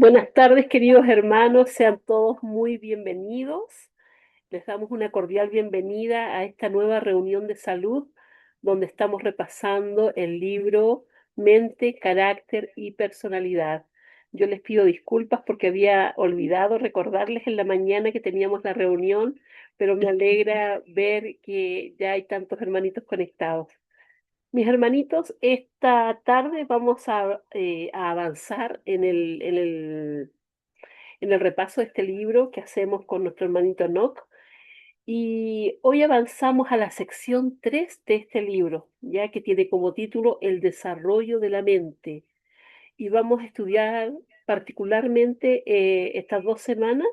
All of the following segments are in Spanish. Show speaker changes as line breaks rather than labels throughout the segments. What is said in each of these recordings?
Buenas tardes, queridos hermanos, sean todos muy bienvenidos. Les damos una cordial bienvenida a esta nueva reunión de salud, donde estamos repasando el libro Mente, Carácter y Personalidad. Yo les pido disculpas porque había olvidado recordarles en la mañana que teníamos la reunión, pero me alegra ver que ya hay tantos hermanitos conectados. Mis hermanitos, esta tarde vamos a avanzar en el repaso de este libro que hacemos con nuestro hermanito Enoch. Y hoy avanzamos a la sección 3 de este libro, ya que tiene como título El desarrollo de la mente. Y vamos a estudiar particularmente estas 2 semanas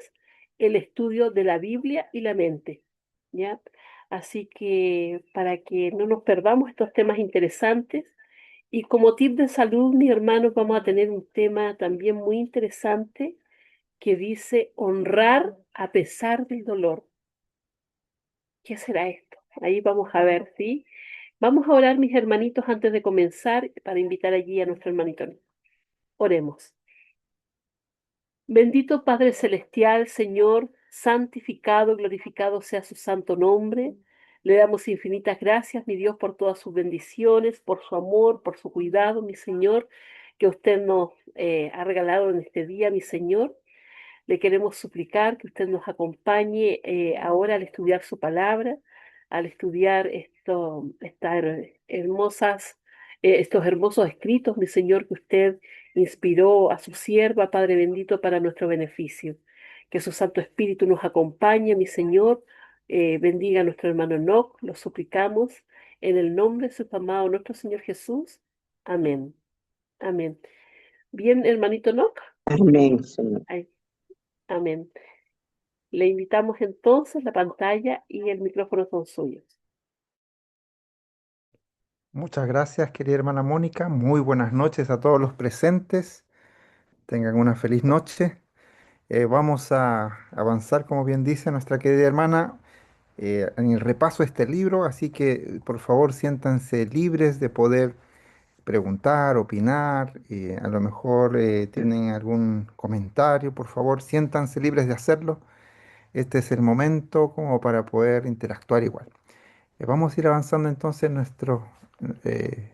el estudio de la Biblia y la mente, ¿ya? Así que para que no nos perdamos estos temas interesantes, y como tip de salud, mis hermanos, vamos a tener un tema también muy interesante que dice honrar a pesar del dolor. ¿Qué será esto? Ahí vamos a ver, ¿sí? Vamos a orar, mis hermanitos, antes de comenzar, para invitar allí a nuestro hermanito. Oremos. Bendito Padre Celestial, Señor, santificado, glorificado sea su santo nombre. Le damos infinitas gracias, mi Dios, por todas sus bendiciones, por su amor, por su cuidado, mi Señor, que usted nos ha regalado en este día, mi Señor. Le queremos suplicar que usted nos acompañe ahora al estudiar su palabra, al estudiar estos hermosos escritos, mi Señor, que usted inspiró a su sierva, Padre bendito, para nuestro beneficio. Que su Santo Espíritu nos acompañe, mi Señor. Bendiga a nuestro hermano Enoch, lo suplicamos en el nombre de su amado nuestro Señor Jesús. Amén. Amén. Bien, hermanito Enoch.
Amén, Señor.
Ay, amén. Le invitamos entonces, la pantalla y el micrófono son suyos.
Muchas gracias, querida hermana Mónica. Muy buenas noches a todos los presentes. Tengan una feliz noche. Vamos a avanzar, como bien dice nuestra querida hermana, en el repaso de este libro, así que por favor siéntanse libres de poder preguntar, opinar, a lo mejor tienen algún comentario, por favor siéntanse libres de hacerlo. Este es el momento como para poder interactuar igual. Vamos a ir avanzando entonces en nuestro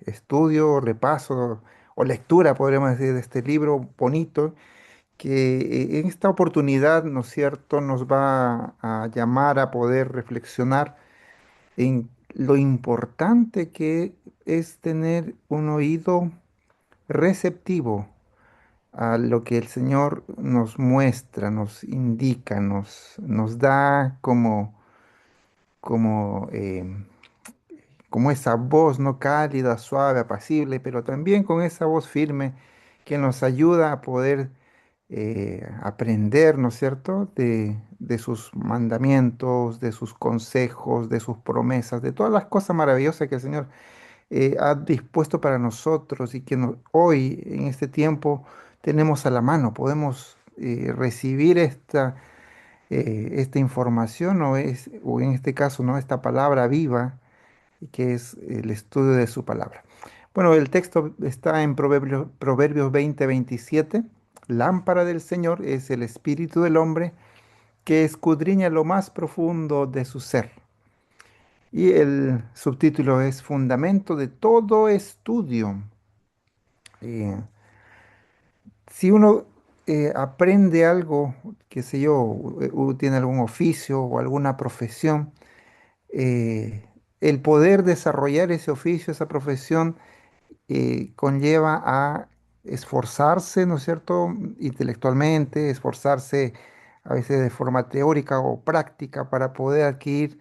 estudio, repaso o lectura, podríamos decir, de este libro bonito que en esta oportunidad, ¿no es cierto?, nos va a llamar a poder reflexionar en lo importante que es tener un oído receptivo a lo que el Señor nos muestra, nos indica, nos da como como esa voz no cálida, suave, apacible, pero también con esa voz firme que nos ayuda a poder aprender, ¿no es cierto?, de sus mandamientos, de sus consejos, de sus promesas, de todas las cosas maravillosas que el Señor ha dispuesto para nosotros y que hoy, en este tiempo, tenemos a la mano. Podemos recibir esta información o en este caso, ¿no?, esta palabra viva que es el estudio de su palabra. Bueno, el texto está en Proverbios 20:27. Lámpara del Señor es el espíritu del hombre que escudriña lo más profundo de su ser. Y el subtítulo es Fundamento de todo estudio. Eh, si uno aprende algo, qué sé yo, tiene algún oficio o alguna profesión, eh, el poder desarrollar ese oficio, esa profesión, conlleva a esforzarse, ¿no es cierto?, intelectualmente, esforzarse a veces de forma teórica o práctica para poder adquirir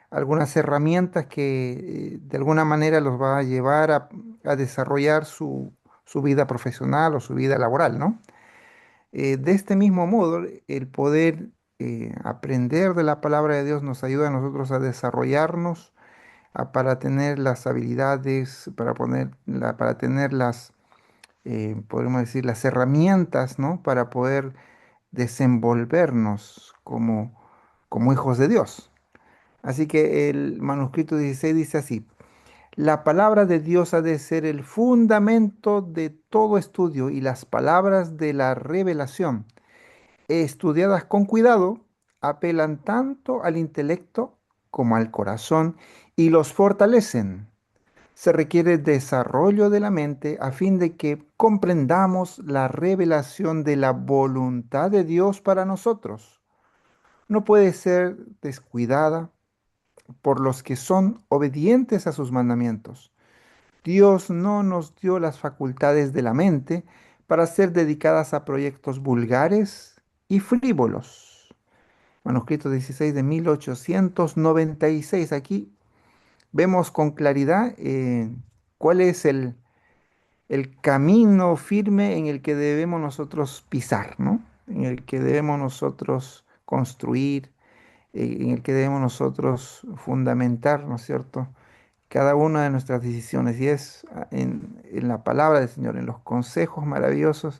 algunas herramientas que de alguna manera los va a llevar a desarrollar su vida profesional o su vida laboral, ¿no? De este mismo modo, el poder aprender de la palabra de Dios nos ayuda a nosotros a desarrollarnos para tener las habilidades, para tener podemos decir, las herramientas, ¿no?, para poder desenvolvernos como hijos de Dios. Así que el manuscrito 16 dice así: La palabra de Dios ha de ser el fundamento de todo estudio y las palabras de la revelación, estudiadas con cuidado, apelan tanto al intelecto como al corazón y los fortalecen. Se requiere desarrollo de la mente a fin de que comprendamos la revelación de la voluntad de Dios para nosotros. No puede ser descuidada por los que son obedientes a sus mandamientos. Dios no nos dio las facultades de la mente para ser dedicadas a proyectos vulgares y frívolos. Manuscrito 16 de 1896. Aquí vemos con claridad cuál es el camino firme en el que debemos nosotros pisar, ¿no? En el que debemos nosotros construir, en el que debemos nosotros fundamentar, ¿no es cierto? Cada una de nuestras decisiones. Y es en la palabra del Señor, en los consejos maravillosos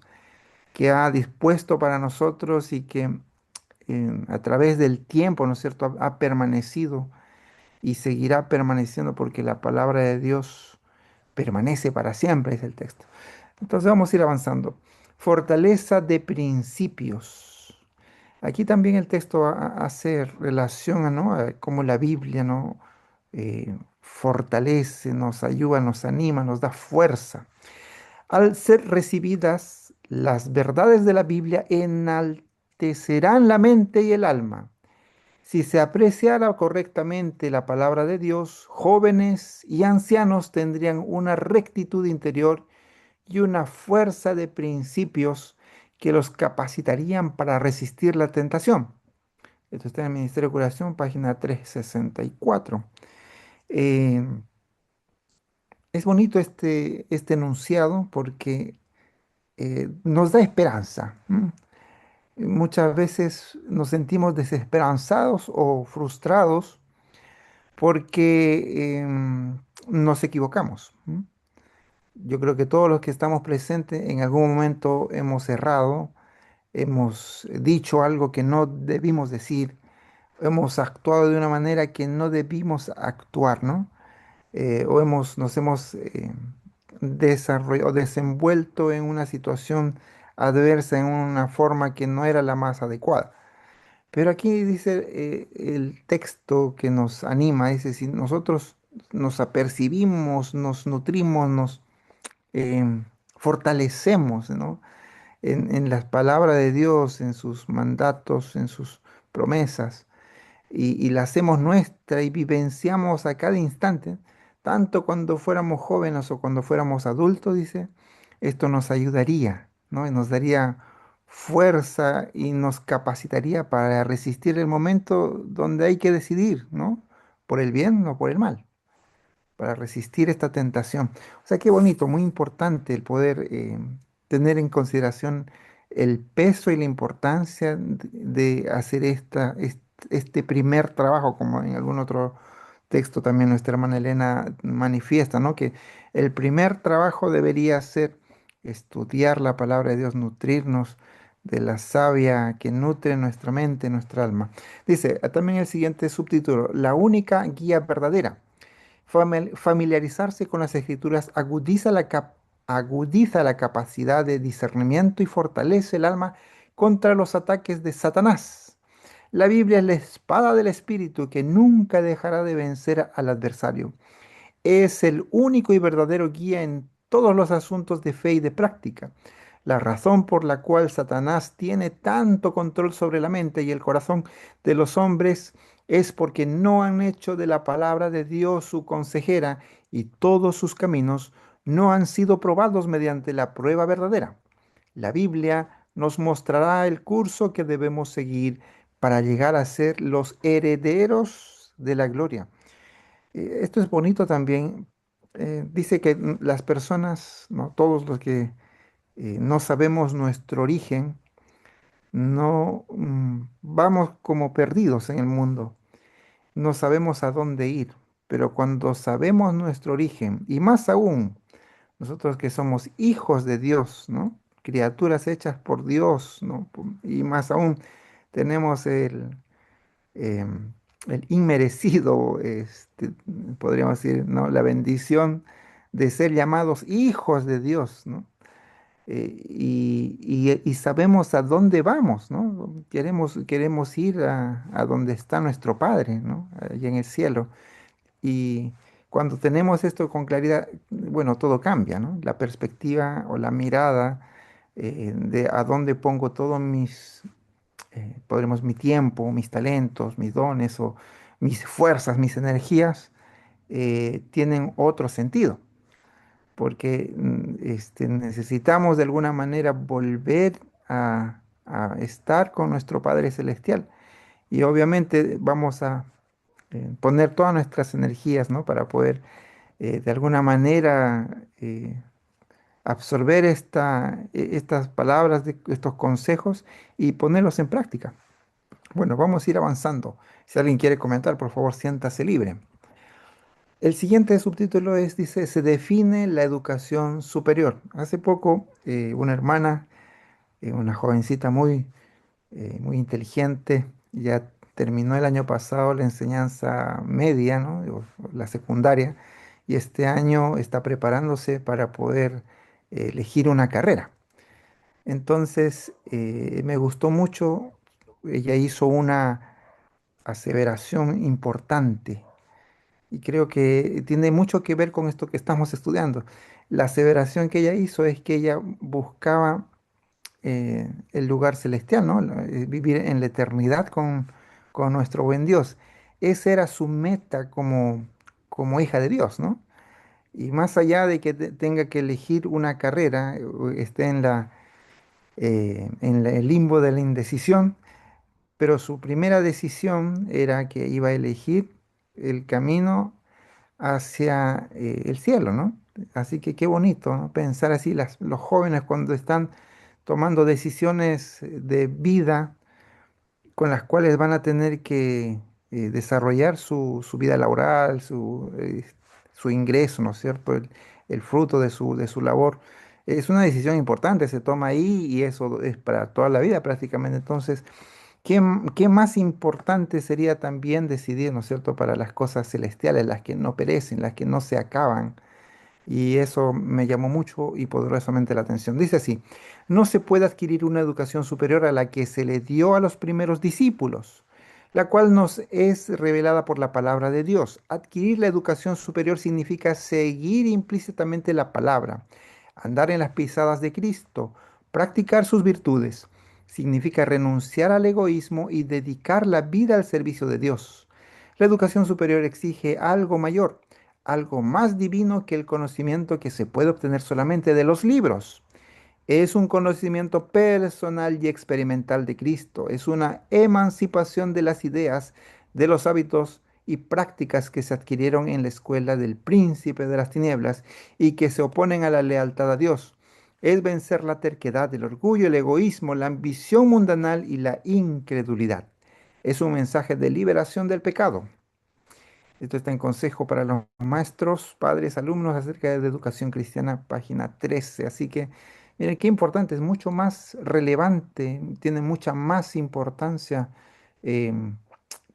que ha dispuesto para nosotros y que a través del tiempo, ¿no es cierto?, ha permanecido y seguirá permaneciendo porque la palabra de Dios permanece para siempre, es el texto. Entonces vamos a ir avanzando. Fortaleza de principios. Aquí también el texto hace relación a, ¿no?, a cómo la Biblia, ¿no?, fortalece, nos ayuda, nos anima, nos da fuerza. Al ser recibidas, las verdades de la Biblia enaltecerán la mente y el alma. Si se apreciara correctamente la palabra de Dios, jóvenes y ancianos tendrían una rectitud interior y una fuerza de principios que los capacitarían para resistir la tentación. Esto está en el Ministerio de Curación, página 364. Eh, es bonito este enunciado porque nos da esperanza. Muchas veces nos sentimos desesperanzados o frustrados porque nos equivocamos. Yo creo que todos los que estamos presentes en algún momento hemos errado, hemos dicho algo que no debimos decir, hemos actuado de una manera que no debimos actuar, ¿no? O nos hemos desarrollado, desenvuelto en una situación adversa, en una forma que no era la más adecuada. Pero aquí dice el texto que nos anima, dice, si nosotros nos apercibimos, nos nutrimos, nos fortalecemos, ¿no?, en las palabras de Dios, en sus mandatos, en sus promesas, y la hacemos nuestra y vivenciamos a cada instante, tanto cuando fuéramos jóvenes o cuando fuéramos adultos, dice, esto nos ayudaría, ¿no? Y nos daría fuerza y nos capacitaría para resistir el momento donde hay que decidir, ¿no? Por el bien o por el mal, para resistir esta tentación. O sea, qué bonito, muy importante el poder tener en consideración el peso y la importancia de hacer este primer trabajo, como en algún otro texto también nuestra hermana Elena manifiesta, ¿no? Que el primer trabajo debería ser estudiar la palabra de Dios, nutrirnos de la savia que nutre nuestra mente, nuestra alma. Dice también el siguiente subtítulo, la única guía verdadera. Familiarizarse con las escrituras agudiza la capacidad de discernimiento y fortalece el alma contra los ataques de Satanás. La Biblia es la espada del Espíritu que nunca dejará de vencer al adversario. Es el único y verdadero guía en todos los asuntos de fe y de práctica. La razón por la cual Satanás tiene tanto control sobre la mente y el corazón de los hombres es porque no han hecho de la palabra de Dios su consejera y todos sus caminos no han sido probados mediante la prueba verdadera. La Biblia nos mostrará el curso que debemos seguir para llegar a ser los herederos de la gloria. Esto es bonito también. Dice que las personas, ¿no?, todos los que no sabemos nuestro origen, no vamos como perdidos en el mundo, no sabemos a dónde ir, pero cuando sabemos nuestro origen, y más aún, nosotros que somos hijos de Dios, ¿no?, criaturas hechas por Dios, ¿no?, y más aún tenemos em, el inmerecido, podríamos decir, ¿no? La bendición de ser llamados hijos de Dios, ¿no? Y sabemos a dónde vamos, ¿no? Queremos ir a donde está nuestro Padre, ¿no? Allá en el cielo. Y cuando tenemos esto con claridad, bueno, todo cambia, ¿no? La perspectiva o la mirada de a dónde pongo todos podremos mi tiempo, mis talentos, mis dones o mis fuerzas, mis energías, tienen otro sentido, porque necesitamos de alguna manera volver a estar con nuestro Padre Celestial. Y obviamente vamos a poner todas nuestras energías, ¿no? Para poder de alguna manera absorber estas palabras, estos consejos y ponerlos en práctica. Bueno, vamos a ir avanzando. Si alguien quiere comentar, por favor, siéntase libre. El siguiente subtítulo dice, se define la educación superior. Hace poco, una hermana, una jovencita muy inteligente, ya terminó el año pasado la enseñanza media, ¿no? O la secundaria, y este año está preparándose para poder elegir una carrera. Entonces, me gustó mucho, ella hizo una aseveración importante y creo que tiene mucho que ver con esto que estamos estudiando. La aseveración que ella hizo es que ella buscaba el lugar celestial, ¿no? Vivir en la eternidad con nuestro buen Dios. Esa era su meta como hija de Dios, ¿no? Y más allá de que tenga que elegir una carrera, o esté el limbo de la indecisión, pero su primera decisión era que iba a elegir el camino hacia el cielo, ¿no? Así que qué bonito, ¿no? Pensar así los jóvenes cuando están tomando decisiones de vida con las cuales van a tener que desarrollar su vida laboral, su ingreso, ¿no es cierto? El fruto de su labor. Es una decisión importante, se toma ahí y eso es para toda la vida prácticamente. Entonces, ¿qué más importante sería también decidir, ¿no es cierto?, para las cosas celestiales, las que no perecen, las que no se acaban. Y eso me llamó mucho y poderosamente la atención. Dice así, no se puede adquirir una educación superior a la que se le dio a los primeros discípulos, la cual nos es revelada por la palabra de Dios. Adquirir la educación superior significa seguir implícitamente la palabra, andar en las pisadas de Cristo, practicar sus virtudes. Significa renunciar al egoísmo y dedicar la vida al servicio de Dios. La educación superior exige algo mayor, algo más divino que el conocimiento que se puede obtener solamente de los libros. Es un conocimiento personal y experimental de Cristo. Es una emancipación de las ideas, de los hábitos y prácticas que se adquirieron en la escuela del príncipe de las tinieblas y que se oponen a la lealtad a Dios. Es vencer la terquedad, el orgullo, el egoísmo, la ambición mundanal y la incredulidad. Es un mensaje de liberación del pecado. Esto está en Consejo para los Maestros, Padres, Alumnos acerca de educación cristiana, página 13. Así que, miren qué importante, es mucho más relevante, tiene mucha más importancia em,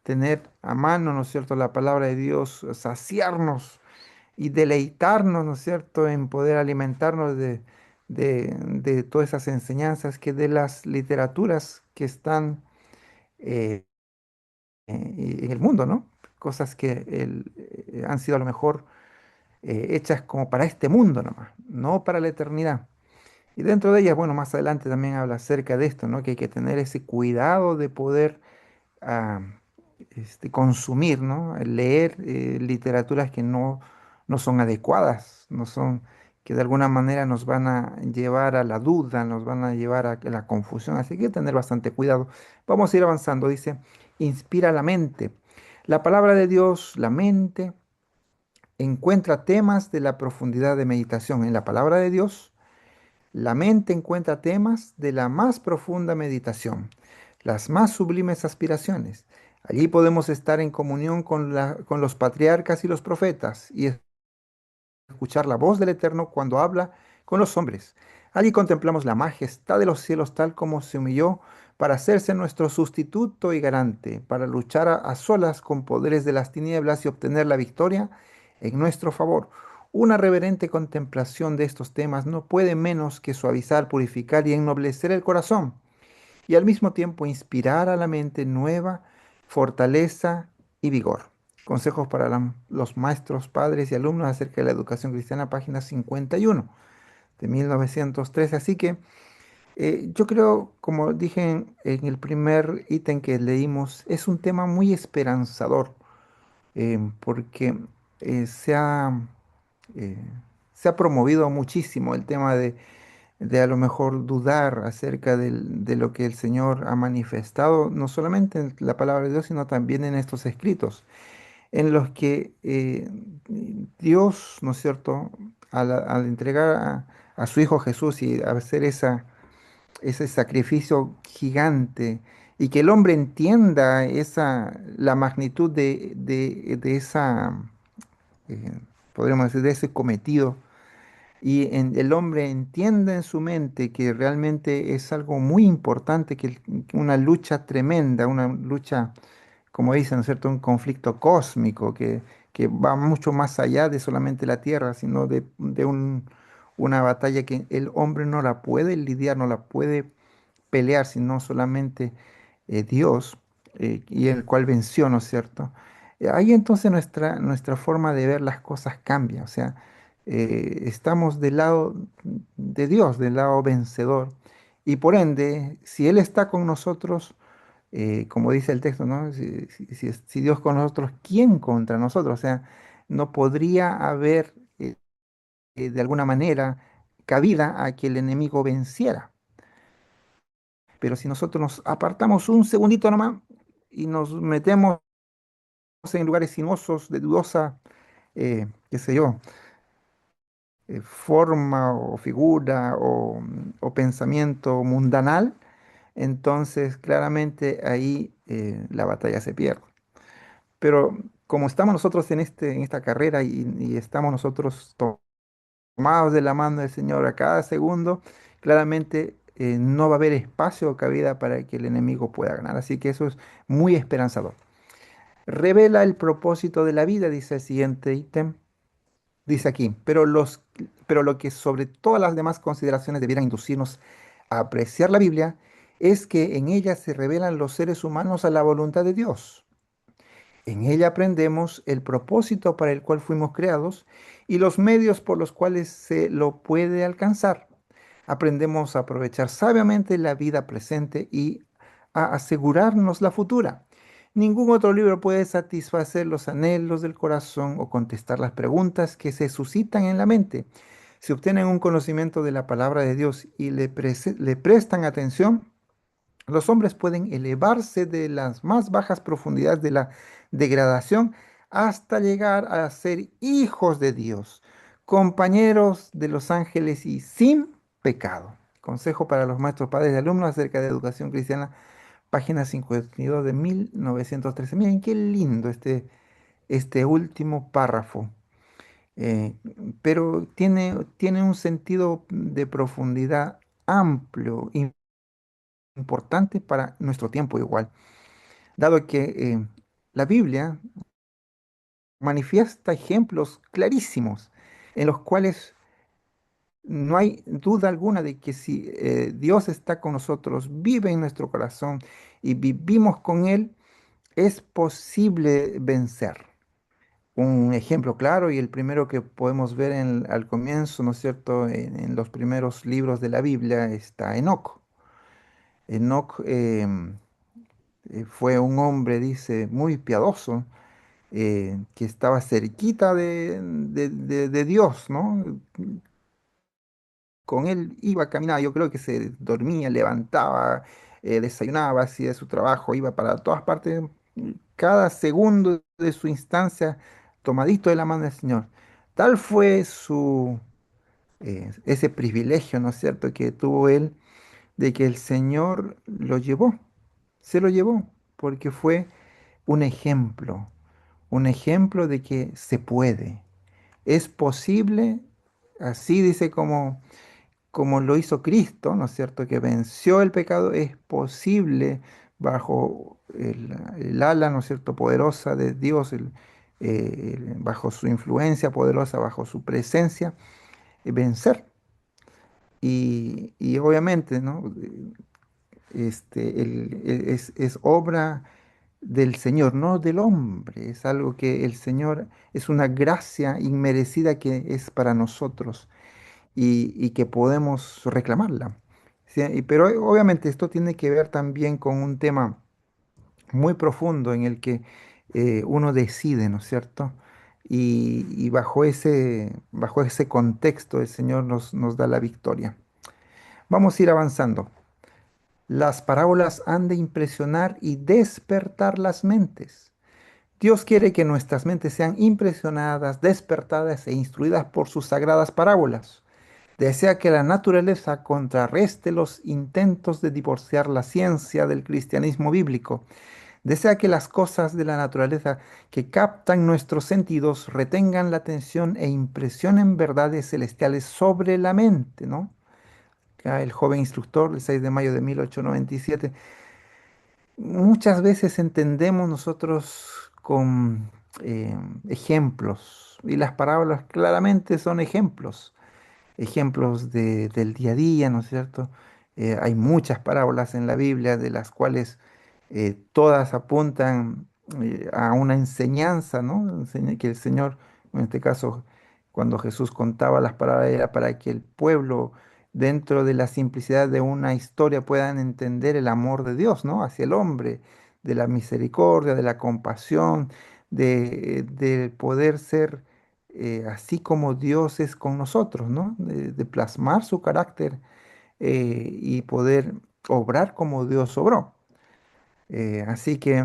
tener a mano, ¿no es cierto?, la palabra de Dios, saciarnos y deleitarnos, ¿no es cierto?, en poder alimentarnos de todas esas enseñanzas que de las literaturas que están en el mundo, ¿no? Cosas que han sido a lo mejor hechas como para este mundo nomás, no para la eternidad. Y dentro de ellas, bueno, más adelante también habla acerca de esto, ¿no? Que hay que tener ese cuidado de poder ah, consumir, ¿no? Leer literaturas que no son adecuadas, no son, que de alguna manera nos van a llevar a la duda, nos van a llevar a la confusión. Así que hay que tener bastante cuidado. Vamos a ir avanzando. Dice, inspira la mente. La palabra de Dios, la mente, encuentra temas de la profundidad de meditación. En la palabra de Dios, la mente encuentra temas de la más profunda meditación, las más sublimes aspiraciones. Allí podemos estar en comunión con los patriarcas y los profetas y escuchar la voz del Eterno cuando habla con los hombres. Allí contemplamos la majestad de los cielos tal como se humilló para hacerse nuestro sustituto y garante, para luchar a solas con poderes de las tinieblas y obtener la victoria en nuestro favor. Una reverente contemplación de estos temas no puede menos que suavizar, purificar y ennoblecer el corazón, y al mismo tiempo inspirar a la mente nueva fortaleza y vigor. Consejos para los maestros, padres y alumnos acerca de la educación cristiana, página 51 de 1913. Así que yo creo, como dije en el primer ítem que leímos, es un tema muy esperanzador, porque eh, se ha, eh, se ha promovido muchísimo el tema de a lo mejor dudar acerca de lo que el Señor ha manifestado, no solamente en la palabra de Dios, sino también en estos escritos, en los que Dios, ¿no es cierto?, al entregar a su Hijo Jesús y hacer ese sacrificio gigante, y que el hombre entienda la magnitud de esa, eh, podríamos decir, de ese cometido, y el hombre entienda en su mente que realmente es algo muy importante, que una lucha tremenda, una lucha, como dicen, ¿no es cierto?, un conflicto cósmico que va mucho más allá de solamente la tierra, sino una batalla que el hombre no la puede lidiar, no la puede pelear, sino solamente Dios, y el cual venció, ¿no es cierto? Ahí entonces nuestra forma de ver las cosas cambia, o sea, estamos del lado de Dios, del lado vencedor, y por ende, si Él está con nosotros, como dice el texto, ¿no? Si Dios con nosotros, ¿quién contra nosotros? O sea, no podría haber de alguna manera cabida a que el enemigo venciera. Pero si nosotros nos apartamos un segundito nomás y nos metemos en lugares sinuosos, de dudosa, qué sé yo, forma o figura o pensamiento mundanal, entonces claramente ahí la batalla se pierde. Pero como estamos nosotros en esta carrera y estamos nosotros tomados de la mano del Señor a cada segundo, claramente no va a haber espacio o cabida para que el enemigo pueda ganar. Así que eso es muy esperanzador. Revela el propósito de la vida, dice el siguiente ítem. Dice aquí, pero lo que sobre todas las demás consideraciones debiera inducirnos a apreciar la Biblia es que en ella se revelan los seres humanos a la voluntad de Dios. En ella aprendemos el propósito para el cual fuimos creados y los medios por los cuales se lo puede alcanzar. Aprendemos a aprovechar sabiamente la vida presente y a asegurarnos la futura. Ningún otro libro puede satisfacer los anhelos del corazón o contestar las preguntas que se suscitan en la mente. Si obtienen un conocimiento de la palabra de Dios y le prestan atención, los hombres pueden elevarse de las más bajas profundidades de la degradación hasta llegar a ser hijos de Dios, compañeros de los ángeles y sin pecado. Consejo para los maestros, padres y alumnos acerca de educación cristiana, página 52 de 1913. Miren qué lindo este último párrafo. Eh, pero tiene un sentido de profundidad amplio, importante para nuestro tiempo igual, dado que la Biblia manifiesta ejemplos clarísimos en los cuales no hay duda alguna de que si Dios está con nosotros, vive en nuestro corazón y vivimos con Él, es posible vencer. Un ejemplo claro y el primero que podemos ver al comienzo, ¿no es cierto? En los primeros libros de la Biblia está Enoc. Enoc fue un hombre, dice, muy piadoso, que estaba cerquita de Dios, ¿no? Con él iba a caminar, yo creo que se dormía, levantaba, desayunaba, hacía su trabajo, iba para todas partes, cada segundo de su instancia tomadito de la mano del Señor. Tal fue ese privilegio, ¿no es cierto?, que tuvo él de que el Señor lo llevó, se lo llevó, porque fue un ejemplo de que se puede, es posible, así dice como lo hizo Cristo, ¿no es cierto?, que venció el pecado, es posible bajo el ala, ¿no es cierto?, poderosa de Dios, bajo su influencia poderosa, bajo su presencia, vencer. Y obviamente, ¿no? Es obra del Señor, no del hombre. Es algo que el Señor, es una gracia inmerecida que es para nosotros y que podemos reclamarla. ¿Sí? Pero obviamente esto tiene que ver también con un tema muy profundo en el que uno decide, ¿no es cierto? Y bajo ese contexto el Señor nos da la victoria. Vamos a ir avanzando. Las parábolas han de impresionar y despertar las mentes. Dios quiere que nuestras mentes sean impresionadas, despertadas e instruidas por sus sagradas parábolas. Desea que la naturaleza contrarreste los intentos de divorciar la ciencia del cristianismo bíblico. Desea que las cosas de la naturaleza que captan nuestros sentidos retengan la atención e impresionen verdades celestiales sobre la mente, ¿no? Acá el joven instructor, el 6 de mayo de 1897. Muchas veces entendemos nosotros con ejemplos, y las parábolas claramente son ejemplos, ejemplos del día a día, ¿no es cierto? Hay muchas parábolas en la Biblia de las cuales todas apuntan a una enseñanza, ¿no? Que el Señor, en este caso, cuando Jesús contaba las parábolas, era para que el pueblo, dentro de la simplicidad de una historia, puedan entender el amor de Dios, ¿no? Hacia el hombre, de la misericordia, de la compasión, de poder ser así como Dios es con nosotros, ¿no? De plasmar su carácter y poder obrar como Dios obró. Así que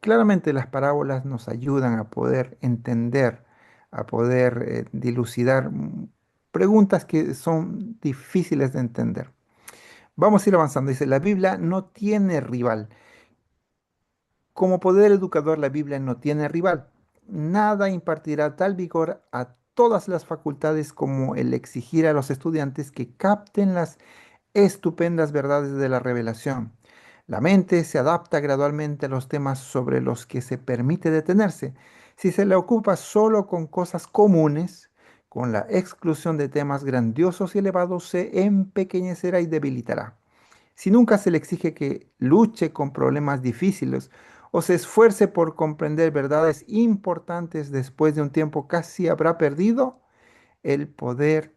claramente las parábolas nos ayudan a poder entender, a poder dilucidar preguntas que son difíciles de entender. Vamos a ir avanzando. Dice, la Biblia no tiene rival. Como poder educador, la Biblia no tiene rival. Nada impartirá tal vigor a todas las facultades como el exigir a los estudiantes que capten las estupendas verdades de la revelación. La mente se adapta gradualmente a los temas sobre los que se permite detenerse. Si se le ocupa solo con cosas comunes, con la exclusión de temas grandiosos y elevados, se empequeñecerá y debilitará. Si nunca se le exige que luche con problemas difíciles o se esfuerce por comprender verdades importantes, después de un tiempo casi habrá perdido el poder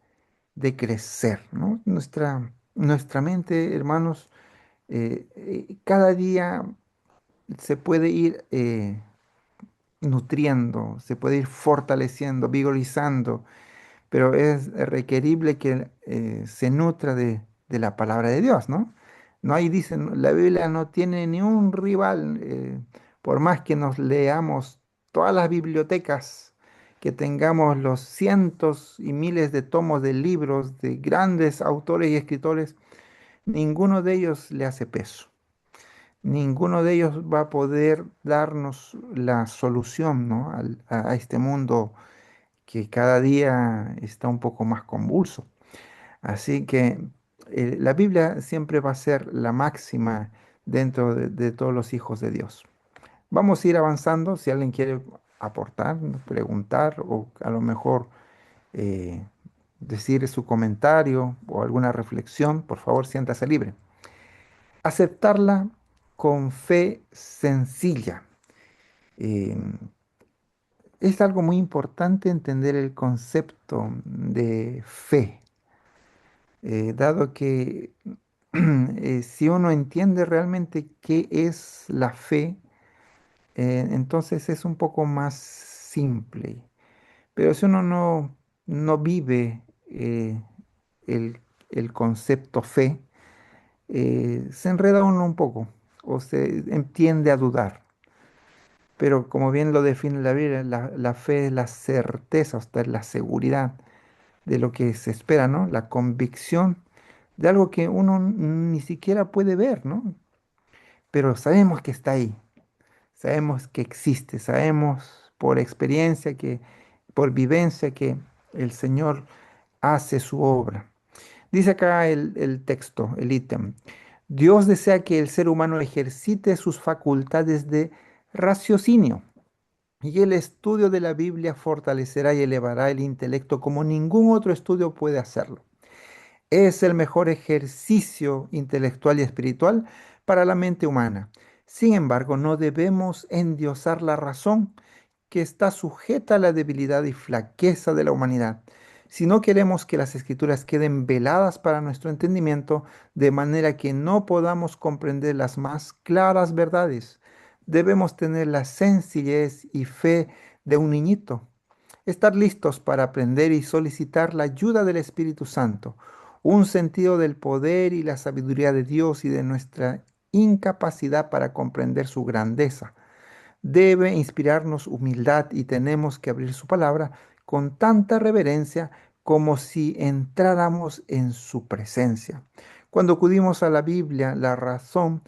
de crecer, ¿no? Nuestra mente, hermanos, cada día se puede ir nutriendo, se puede ir fortaleciendo, vigorizando, pero es requerible que se nutra de la palabra de Dios, ¿no? No hay, dicen, la Biblia no tiene ni un rival, por más que nos leamos todas las bibliotecas, que tengamos los cientos y miles de tomos de libros de grandes autores y escritores, ninguno de ellos le hace peso. Ninguno de ellos va a poder darnos la solución, ¿no? A este mundo que cada día está un poco más convulso. Así que la Biblia siempre va a ser la máxima dentro de todos los hijos de Dios. Vamos a ir avanzando. Si alguien quiere aportar, preguntar o a lo mejor eh, decir su comentario o alguna reflexión, por favor, siéntase libre. Aceptarla con fe sencilla. Eh, es algo muy importante entender el concepto de fe, dado que si uno entiende realmente qué es la fe, entonces es un poco más simple. Pero si uno no vive el, el concepto fe, se enreda uno un poco o se entiende a dudar. Pero como bien lo define la Biblia, la fe es la certeza, o sea, es la seguridad de lo que se espera, ¿no? La convicción de algo que uno ni siquiera puede ver, ¿no? Pero sabemos que está ahí, sabemos que existe, sabemos por experiencia, por vivencia, que el Señor hace su obra. Dice acá el texto, el ítem. Dios desea que el ser humano ejercite sus facultades de raciocinio y el estudio de la Biblia fortalecerá y elevará el intelecto como ningún otro estudio puede hacerlo. Es el mejor ejercicio intelectual y espiritual para la mente humana. Sin embargo, no debemos endiosar la razón, que está sujeta a la debilidad y flaqueza de la humanidad. Si no queremos que las escrituras queden veladas para nuestro entendimiento, de manera que no podamos comprender las más claras verdades, debemos tener la sencillez y fe de un niñito, estar listos para aprender y solicitar la ayuda del Espíritu Santo, un sentido del poder y la sabiduría de Dios y de nuestra incapacidad para comprender su grandeza. Debe inspirarnos humildad y tenemos que abrir su palabra con tanta reverencia como si entráramos en su presencia. Cuando acudimos a la Biblia, la razón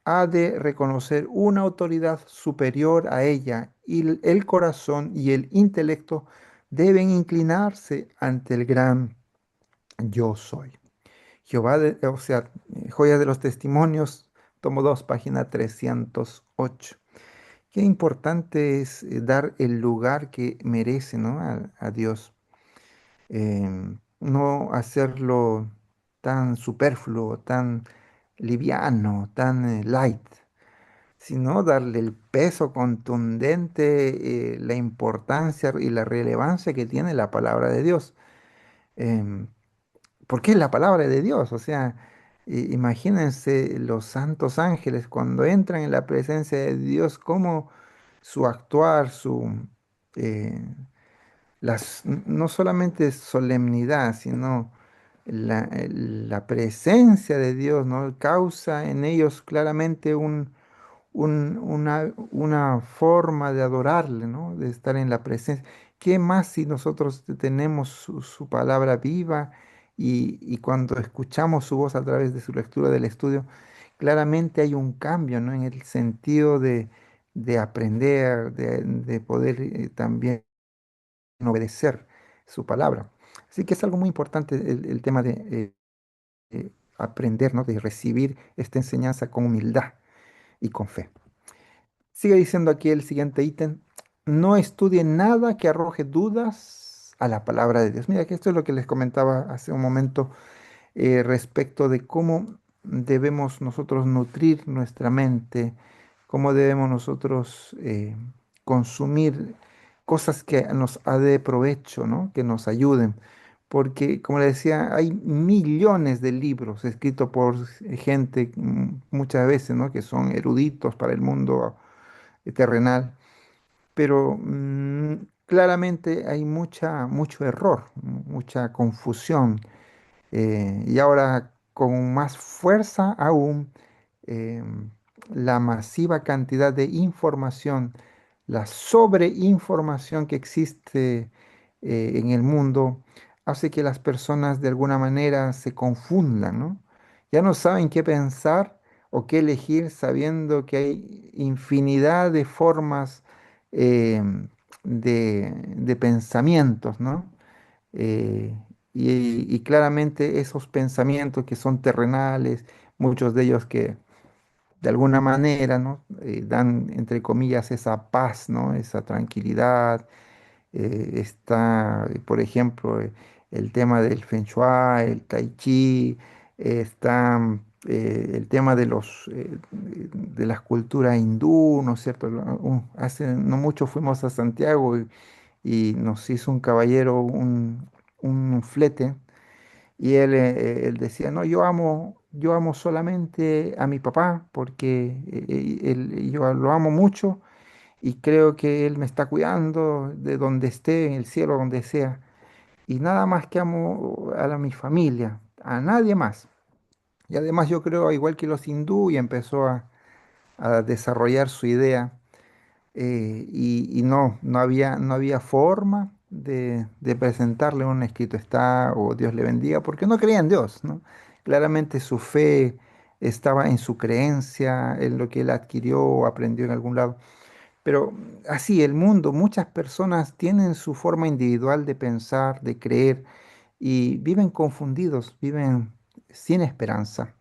ha de reconocer una autoridad superior a ella y el corazón y el intelecto deben inclinarse ante el gran yo soy. Jehová, o sea, Joya de los Testimonios, tomo 2, página 308. Qué importante es dar el lugar que merece, ¿no? A Dios. No hacerlo tan superfluo, tan liviano, tan light, sino darle el peso contundente, la importancia y la relevancia que tiene la palabra de Dios. Em, Porque es la palabra de Dios, o sea, imagínense los santos ángeles cuando entran en la presencia de Dios, cómo su actuar, eh, no solamente solemnidad, sino la presencia de Dios, ¿no? Causa en ellos claramente una forma de adorarle, ¿no? De estar en la presencia. ¿Qué más si nosotros tenemos su palabra viva y cuando escuchamos su voz a través de su lectura del estudio, claramente hay un cambio, ¿no? En el sentido de aprender, de poder también obedecer su palabra. Así que es algo muy importante el tema de aprender, ¿no? De recibir esta enseñanza con humildad y con fe. Sigue diciendo aquí el siguiente ítem. No estudie nada que arroje dudas a la palabra de Dios. Mira, que esto es lo que les comentaba hace un momento respecto de cómo debemos nosotros nutrir nuestra mente, cómo debemos nosotros consumir cosas que nos ha de provecho, ¿no? Que nos ayuden. Porque, como le decía, hay millones de libros escritos por gente muchas veces, ¿no? Que son eruditos para el mundo terrenal, pero claramente hay mucho error, mucha confusión y ahora con más fuerza aún, la masiva cantidad de información, la sobreinformación que existe en el mundo, hace que las personas de alguna manera se confundan, ¿no? Ya no saben qué pensar o qué elegir sabiendo que hay infinidad de formas de pensamientos, ¿no? Eh, y claramente esos pensamientos que son terrenales, muchos de ellos que de alguna manera, ¿no? Dan, entre comillas, esa paz, ¿no? Esa tranquilidad. Está, por ejemplo, el tema del Feng Shui, el Tai Chi, está el tema de las culturas hindú, ¿no es cierto? Hace no mucho fuimos a Santiago y nos hizo un caballero un flete y él decía, no, yo amo solamente a mi papá porque yo lo amo mucho y creo que él me está cuidando de donde esté, en el cielo, donde sea. Y nada más que amo mi familia, a nadie más. Y además yo creo, igual que los hindú, y empezó a desarrollar su idea y no había forma de presentarle un escrito está o Dios le bendiga, porque no creía en Dios, ¿no? Claramente su fe estaba en su creencia, en lo que él adquirió o aprendió en algún lado. Pero así, el mundo, muchas personas tienen su forma individual de pensar, de creer, y viven confundidos, viven sin esperanza.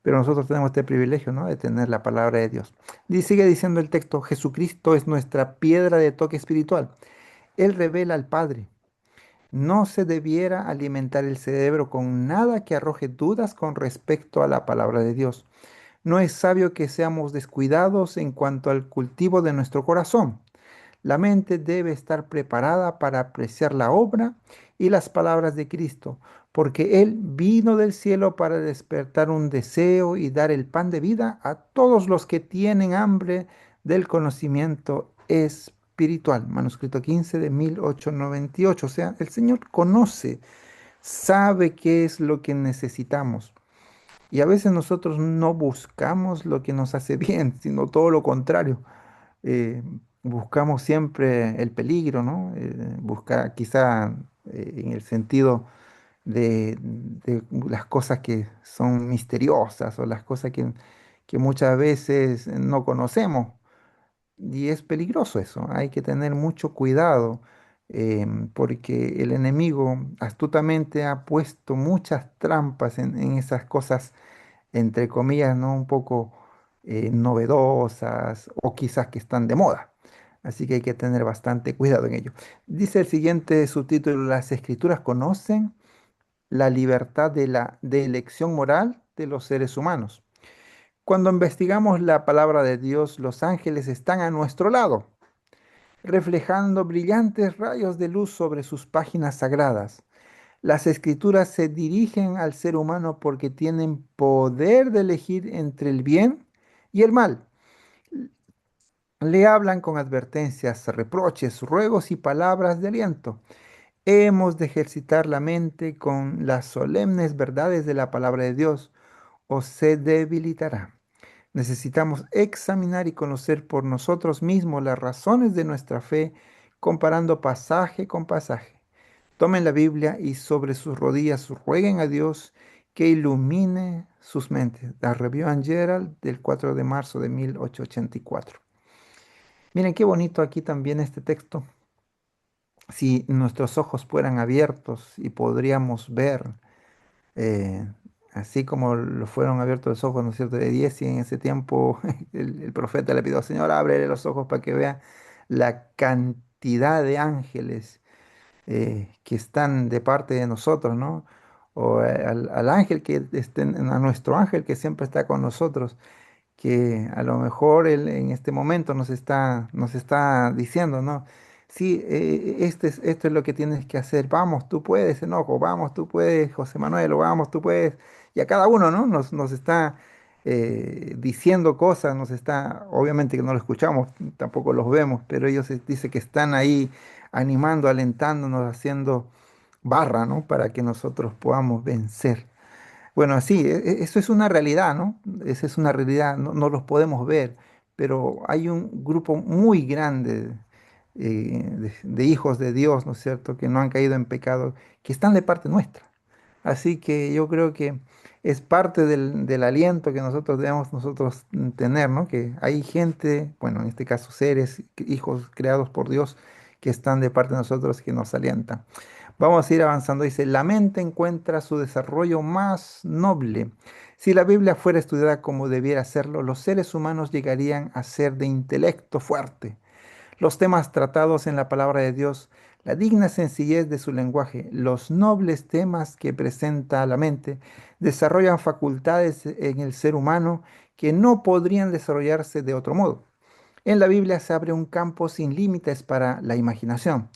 Pero nosotros tenemos este privilegio, ¿no? De tener la palabra de Dios. Y sigue diciendo el texto, Jesucristo es nuestra piedra de toque espiritual. Él revela al Padre. No se debiera alimentar el cerebro con nada que arroje dudas con respecto a la palabra de Dios. No es sabio que seamos descuidados en cuanto al cultivo de nuestro corazón. La mente debe estar preparada para apreciar la obra y las palabras de Cristo, porque Él vino del cielo para despertar un deseo y dar el pan de vida a todos los que tienen hambre del conocimiento espiritual. Manuscrito 15 de 1898. O sea, el Señor conoce, sabe qué es lo que necesitamos. Y a veces nosotros no buscamos lo que nos hace bien, sino todo lo contrario. Buscamos siempre el peligro, ¿no? Buscar quizá en el sentido de las cosas que son misteriosas o las cosas que muchas veces no conocemos. Y es peligroso eso, hay que tener mucho cuidado porque el enemigo astutamente ha puesto muchas trampas en esas cosas entre comillas, ¿no? Un poco novedosas o quizás que están de moda. Así que hay que tener bastante cuidado en ello. Dice el siguiente subtítulo, las escrituras conocen la libertad de elección moral de los seres humanos. Cuando investigamos la palabra de Dios, los ángeles están a nuestro lado, reflejando brillantes rayos de luz sobre sus páginas sagradas. Las escrituras se dirigen al ser humano porque tienen poder de elegir entre el bien y el mal. Le hablan con advertencias, reproches, ruegos y palabras de aliento. Hemos de ejercitar la mente con las solemnes verdades de la palabra de Dios o se debilitará. Necesitamos examinar y conocer por nosotros mismos las razones de nuestra fe, comparando pasaje con pasaje. Tomen la Biblia y sobre sus rodillas rueguen a Dios que ilumine sus mentes. La Review and Herald del 4 de marzo de 1884. Miren qué bonito aquí también este texto. Si nuestros ojos fueran abiertos y podríamos ver, eh, así como lo fueron abiertos los ojos, ¿no es cierto?, de Giesi en ese tiempo, el profeta le pidió, Señor, ábrele los ojos para que vea la cantidad de ángeles que están de parte de nosotros, ¿no? O al ángel que a nuestro ángel que siempre está con nosotros, que a lo mejor él en este momento nos está diciendo, ¿no? Sí, esto es lo que tienes que hacer. Vamos, tú puedes, enojo, vamos, tú puedes, José Manuel, o vamos, tú puedes. Y a cada uno, ¿no? Nos está diciendo cosas, nos está, obviamente que no lo escuchamos, tampoco los vemos, pero ellos dice que están ahí animando, alentándonos, haciendo barra, ¿no? Para que nosotros podamos vencer. Bueno, sí, eso es una realidad, ¿no? Esa es una realidad, no, no los podemos ver, pero hay un grupo muy grande de hijos de Dios, ¿no es cierto?, que no han caído en pecado, que están de parte nuestra. Así que yo creo que es parte del aliento que nosotros debemos nosotros tener, ¿no? Que hay gente, bueno, en este caso seres, hijos creados por Dios, que están de parte de nosotros, que nos alientan. Vamos a ir avanzando. Dice, la mente encuentra su desarrollo más noble. Si la Biblia fuera estudiada como debiera serlo, los seres humanos llegarían a ser de intelecto fuerte. Los temas tratados en la palabra de Dios, la digna sencillez de su lenguaje, los nobles temas que presenta a la mente, desarrollan facultades en el ser humano que no podrían desarrollarse de otro modo. En la Biblia se abre un campo sin límites para la imaginación.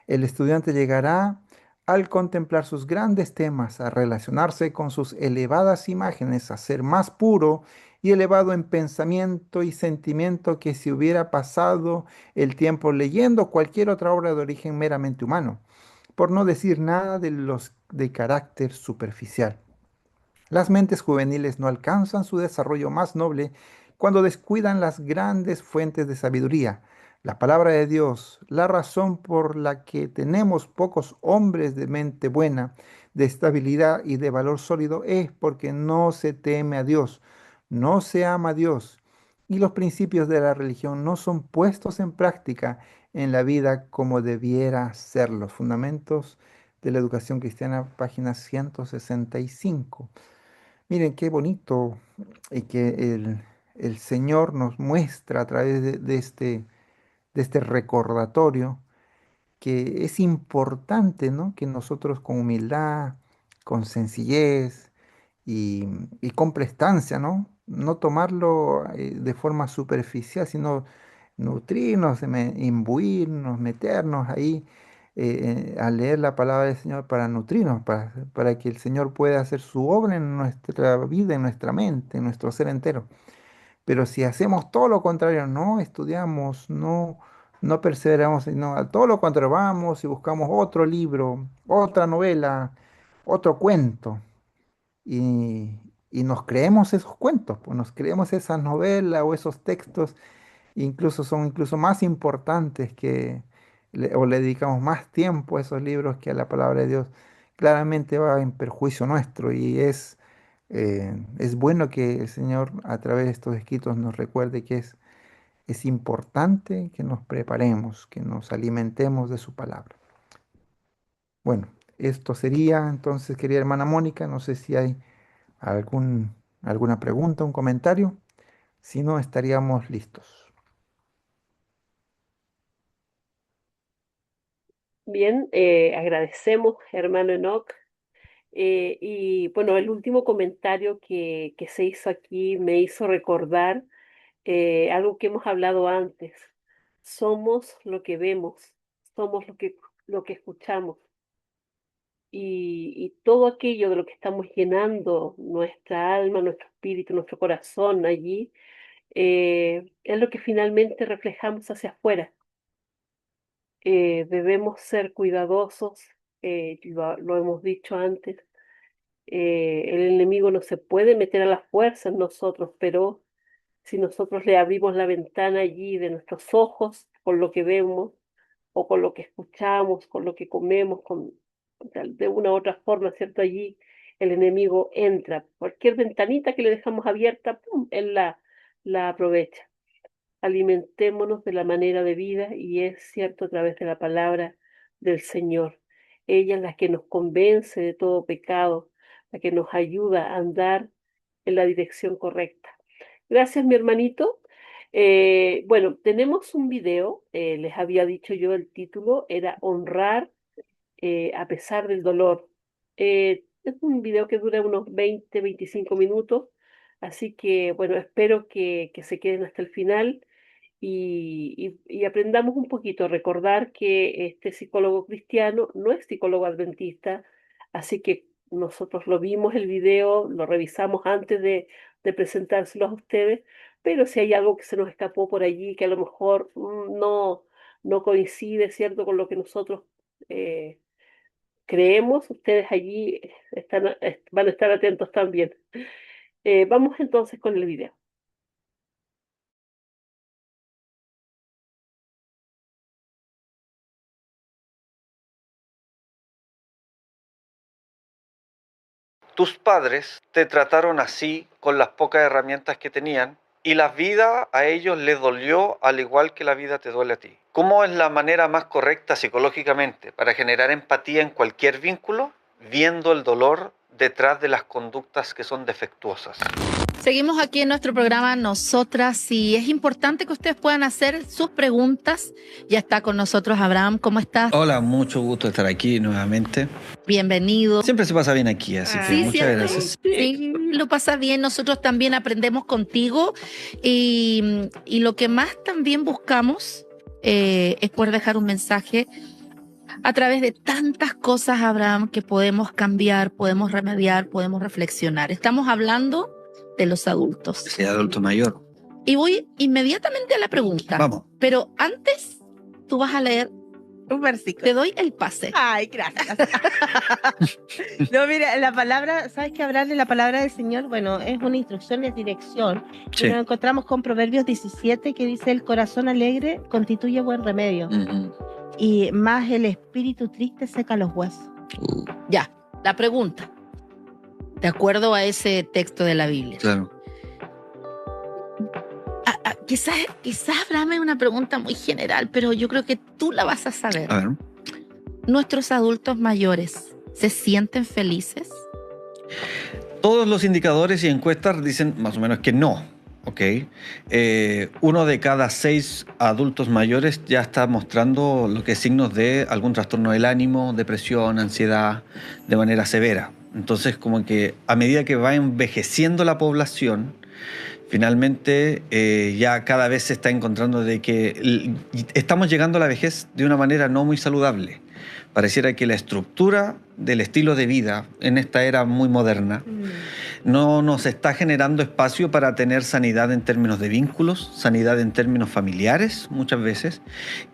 El estudiante llegará al contemplar sus grandes temas, a relacionarse con sus elevadas imágenes, a ser más puro y elevado en pensamiento y sentimiento que si hubiera pasado el tiempo leyendo cualquier otra obra de origen meramente humano, por no decir nada de los de carácter superficial. Las mentes juveniles no alcanzan su desarrollo más noble cuando descuidan las grandes fuentes de sabiduría, la palabra de Dios. La razón por la que tenemos pocos hombres de mente buena, de estabilidad y de valor sólido es porque no se teme a Dios, no se ama a Dios y los principios de la religión no son puestos en práctica en la vida como debiera ser los fundamentos de la Educación Cristiana, página 165. Miren qué bonito que el Señor nos muestra a través de este recordatorio que es importante, ¿no? Que nosotros con humildad, con sencillez y, y con prestancia, ¿no? No tomarlo de forma superficial, sino nutrirnos, imbuirnos, meternos ahí a leer la palabra del Señor para nutrirnos, para que el Señor pueda hacer su obra en nuestra vida, en nuestra mente, en nuestro ser entero. Pero si hacemos todo lo contrario, no estudiamos, no perseveramos, sino a todo lo contrario, vamos y buscamos otro libro, otra novela, otro cuento, y, y nos creemos esos cuentos, pues nos creemos esas novelas o esos textos, incluso son incluso más importantes o le dedicamos más tiempo a esos libros que a la palabra de Dios. Claramente va en perjuicio nuestro y es bueno que el Señor a través de estos escritos nos recuerde que es importante que nos preparemos, que nos alimentemos de su palabra. Bueno, esto sería entonces, querida hermana Mónica, no sé si hay alguna pregunta, un comentario, si no estaríamos listos.
Bien, agradecemos, hermano Enoch. Y bueno, el último comentario que se hizo aquí me hizo recordar algo que hemos hablado antes. Somos lo que vemos, somos lo que escuchamos. Y todo aquello de lo que estamos llenando nuestra alma, nuestro espíritu, nuestro corazón allí, es lo que finalmente reflejamos hacia afuera. Debemos ser cuidadosos, lo hemos dicho antes. El enemigo no se puede meter a la fuerza en nosotros, pero si nosotros le abrimos la ventana allí de nuestros ojos con lo que vemos o con lo que escuchamos, con lo que comemos, de una u otra forma, ¿cierto? Allí el enemigo entra. Cualquier ventanita que le dejamos abierta, ¡pum!, él la aprovecha. Alimentémonos de la manera de vida y es cierto a través de la palabra del Señor. Ella es la que nos convence de todo pecado, la que nos ayuda a andar en la dirección correcta. Gracias, mi hermanito. Bueno, tenemos un video, les había dicho yo el título, era Honrar a pesar del dolor. Es un video que dura unos 20-25 minutos, así que bueno, espero que se queden hasta el final y aprendamos un poquito a recordar que este psicólogo cristiano no es psicólogo adventista, así que nosotros lo vimos el video, lo revisamos antes de presentárselo a ustedes, pero si hay algo que se nos escapó por allí, que a lo mejor no coincide, ¿cierto?, con lo que nosotros eh, creemos, ustedes allí van a estar atentos también. Vamos entonces con el video.
Tus padres te trataron así con las pocas herramientas que tenían y la vida a ellos les dolió al igual que la vida te duele a ti. ¿Cómo es la manera más correcta psicológicamente para generar empatía en cualquier vínculo? Viendo el dolor detrás de las conductas que son defectuosas.
Seguimos aquí en nuestro programa Nosotras y es importante que ustedes puedan hacer sus preguntas. Ya está con nosotros Abraham, ¿cómo estás?
Hola, mucho gusto estar aquí nuevamente.
Bienvenido.
Siempre se pasa bien aquí, así que
Sí,
muchas
¿cierto?
gracias.
Sí, lo pasa bien. Nosotros también aprendemos contigo y lo que más también buscamos es poder dejar un mensaje a través de tantas cosas, Abraham, que podemos cambiar, podemos remediar, podemos reflexionar. Estamos hablando de los adultos.
Soy adulto mayor.
Y voy inmediatamente a la pregunta.
Vamos.
Pero antes, tú vas a leer
Un versículo.
Te doy el pase.
Ay, gracias. No, mira, la palabra, ¿sabes qué hablar de la palabra del Señor? Bueno, es una instrucción, es dirección.
Sí.
Y nos encontramos con Proverbios 17 que dice: el corazón alegre constituye buen remedio. Y más el espíritu triste seca los huesos.
Ya, la pregunta. De acuerdo a ese texto de la Biblia.
Claro.
Quizás Abraham es una pregunta muy general, pero yo creo que tú la vas a saber.
A ver.
¿nuestros adultos mayores se sienten felices?
Todos los indicadores y encuestas dicen más o menos que no. ¿Ok? 1 de cada 6 adultos mayores ya está mostrando lo que es signos de algún trastorno del ánimo, depresión, ansiedad, de manera severa. Entonces, como que a medida que va envejeciendo la población, finalmente ya cada vez se está encontrando de que estamos llegando a la vejez de una manera no muy saludable. Pareciera que la estructura del estilo de vida en esta era muy moderna no nos está generando espacio para tener sanidad en términos de vínculos, sanidad en términos familiares muchas veces,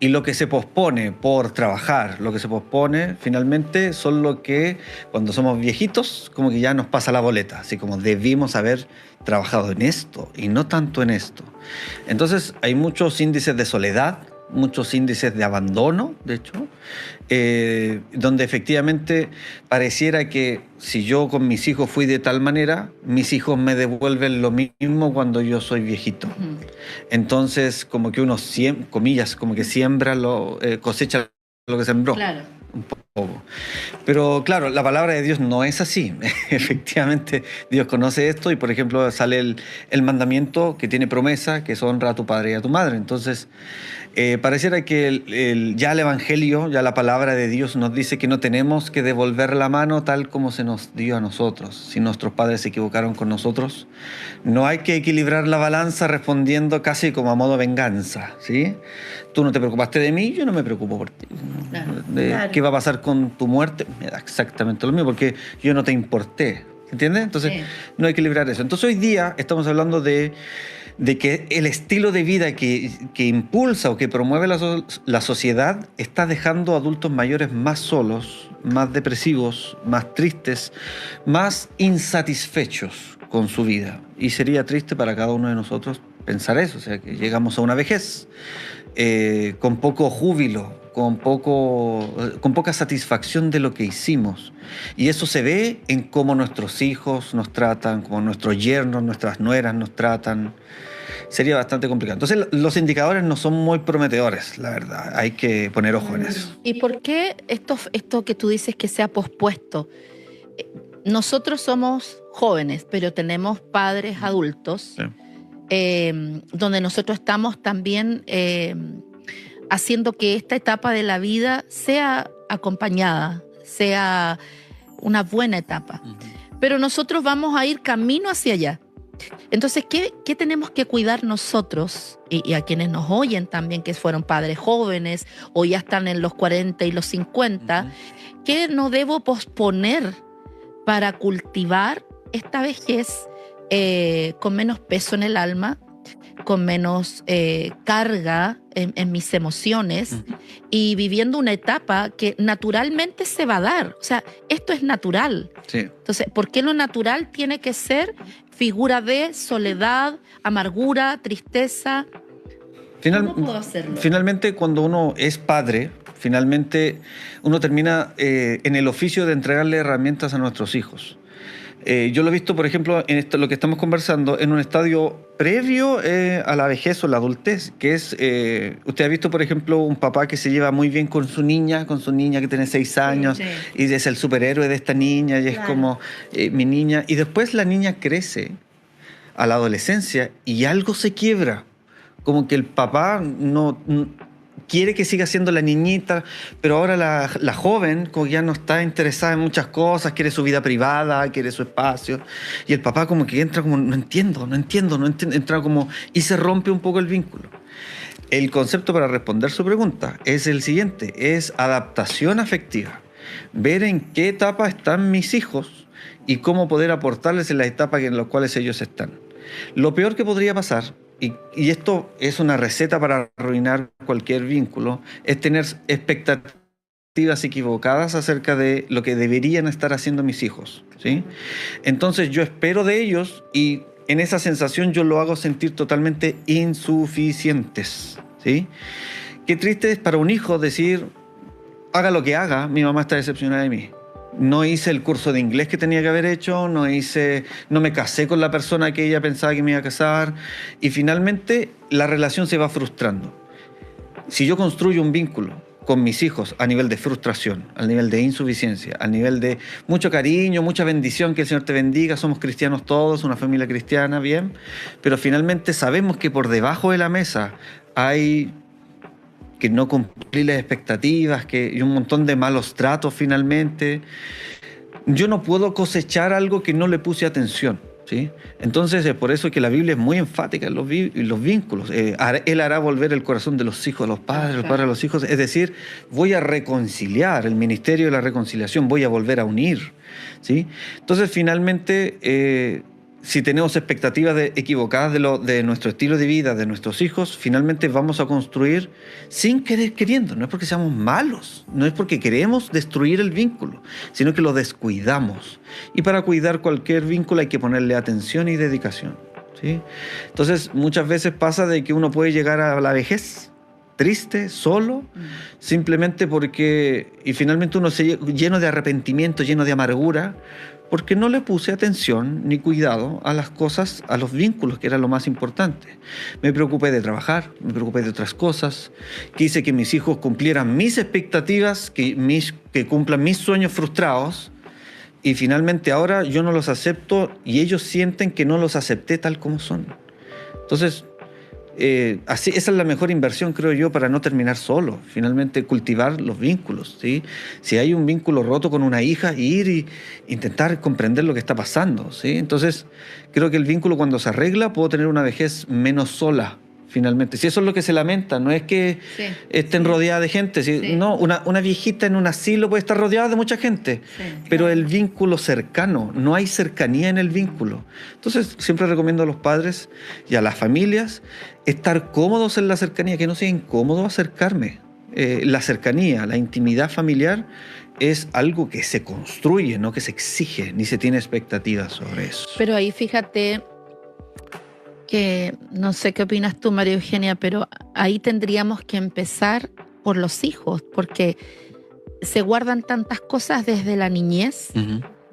y lo que se pospone por trabajar, lo que se pospone finalmente son lo que cuando somos viejitos como que ya nos pasa la boleta, así como debimos haber trabajado en esto y no tanto en esto. Entonces hay muchos índices de soledad, muchos índices de abandono, de hecho, donde efectivamente pareciera que si yo con mis hijos fui de tal manera, mis hijos me devuelven lo mismo cuando yo soy viejito. Entonces, como que uno, comillas, como que siembra, cosecha lo que sembró.
Claro.
Un poco. Pero claro, la palabra de Dios no es así. Efectivamente, Dios conoce esto y, por ejemplo, sale el mandamiento que tiene promesa, que es honra a tu padre y a tu madre. Entonces, pareciera que ya el Evangelio, ya la palabra de Dios nos dice que no tenemos que devolver la mano tal como se nos dio a nosotros. Si nuestros padres se equivocaron con nosotros, no hay que equilibrar la balanza respondiendo casi como a modo venganza, ¿sí? Tú no te preocupaste de mí, yo no me preocupo por ti.
Claro.
¿Qué va a pasar con tu muerte? Me da exactamente lo mismo, porque yo no te importé. ¿Entiendes? Entonces, no hay que equilibrar eso. Entonces, hoy día estamos hablando de que el estilo de vida que impulsa o que promueve la sociedad está dejando a adultos mayores más solos, más depresivos, más tristes, más insatisfechos con su vida. Y sería triste para cada uno de nosotros pensar eso, o sea, que llegamos a una vejez con poco júbilo, con poca satisfacción de lo que hicimos. Y eso se ve en cómo nuestros hijos nos tratan, cómo nuestros yernos, nuestras nueras nos tratan. Sería bastante complicado. Entonces, los indicadores no son muy prometedores, la verdad. Hay que poner ojo en eso.
¿Y por qué esto que tú dices que se ha pospuesto? Nosotros somos jóvenes, pero tenemos padres adultos, donde nosotros estamos también haciendo que esta etapa de la vida sea acompañada, sea una buena etapa. Pero nosotros vamos a ir camino hacia allá. Entonces, ¿qué tenemos que cuidar nosotros y a quienes nos oyen también, que fueron padres jóvenes o ya están en los 40 y los 50? ¿Qué no debo posponer para cultivar esta vejez con menos peso en el alma, con menos carga en mis emociones y viviendo una etapa que naturalmente se va a dar? O sea, esto es natural.
Sí.
Entonces, ¿por qué lo natural tiene que ser figura de soledad, amargura, tristeza? ¿Cómo puedo hacerlo?
Finalmente, cuando uno es padre, finalmente uno termina en el oficio de entregarle herramientas a nuestros hijos. Yo lo he visto, por ejemplo, en lo que estamos conversando, en un estadio previo a la vejez o la adultez, que es, usted ha visto, por ejemplo, un papá que se lleva muy bien con su niña que tiene 6 años, y es el superhéroe de esta niña, y es como mi niña, y después la niña crece a la adolescencia y algo se quiebra, como que el papá no quiere que siga siendo la niñita, pero ahora la joven como ya no está interesada en muchas cosas, quiere su vida privada, quiere su espacio, y el papá como que entra como, no entiendo, entra como, y se rompe un poco el vínculo. El concepto para responder su pregunta es el siguiente, es adaptación afectiva, ver en qué etapa están mis hijos y cómo poder aportarles en las etapas en las cuales ellos están. Lo peor que podría pasar, y esto es una receta para arruinar cualquier vínculo, es tener expectativas equivocadas acerca de lo que deberían estar haciendo mis hijos, ¿sí? Entonces yo espero de ellos y en esa sensación yo lo hago sentir totalmente insuficientes, ¿sí? Qué triste es para un hijo decir, haga lo que haga, mi mamá está decepcionada de mí. No hice el curso de inglés que tenía que haber hecho, no me casé con la persona que ella pensaba que me iba a casar, y finalmente la relación se va frustrando. Si yo construyo un vínculo con mis hijos a nivel de frustración, a nivel de insuficiencia, a nivel de mucho cariño, mucha bendición, que el Señor te bendiga, somos cristianos todos, una familia cristiana, bien, pero finalmente sabemos que por debajo de la mesa hay que no cumplir las expectativas, y un montón de malos tratos finalmente. Yo no puedo cosechar algo que no le puse atención, ¿sí? Entonces es por eso que la Biblia es muy enfática en los vínculos. Él hará volver el corazón de los hijos a los padres, los padres a los hijos. Es decir, voy a reconciliar, el ministerio de la reconciliación, voy a volver a unir, ¿sí? Entonces finalmente, si tenemos expectativas equivocadas de nuestro estilo de vida, de nuestros hijos, finalmente vamos a construir sin querer queriendo. No es porque seamos malos, no es porque queremos destruir el vínculo, sino que lo descuidamos. Y para cuidar cualquier vínculo hay que ponerle atención y dedicación, ¿sí? Entonces, muchas veces pasa de que uno puede llegar a la vejez triste, solo, simplemente porque, y finalmente uno se lleno de arrepentimiento, lleno de amargura, porque no le puse atención ni cuidado a las cosas, a los vínculos, que era lo más importante. Me preocupé de trabajar, me preocupé de otras cosas, quise que mis hijos cumplieran mis expectativas, que cumplan mis sueños frustrados, y finalmente ahora yo no los acepto y ellos sienten que no los acepté tal como son. Entonces, esa es la mejor inversión, creo yo, para no terminar solo. Finalmente, cultivar los vínculos, ¿sí? Si hay un vínculo roto con una hija, ir y intentar comprender lo que está pasando, ¿sí? Entonces, creo que el vínculo, cuando se arregla, puedo tener una vejez menos sola, finalmente. Si eso es lo que se lamenta, no es que estén rodeadas de gente. No, una viejita en un asilo puede estar rodeada de mucha gente, pero el vínculo cercano, no hay cercanía en el vínculo. Entonces, siempre recomiendo a los padres y a las familias estar cómodos en la cercanía, que no sea incómodo acercarme. La cercanía, la intimidad familiar es algo que se construye, no que se exige, ni se tiene expectativas sobre eso.
Pero ahí fíjate que, no sé qué opinas tú, María Eugenia, pero ahí tendríamos que empezar por los hijos, porque se guardan tantas cosas desde la niñez,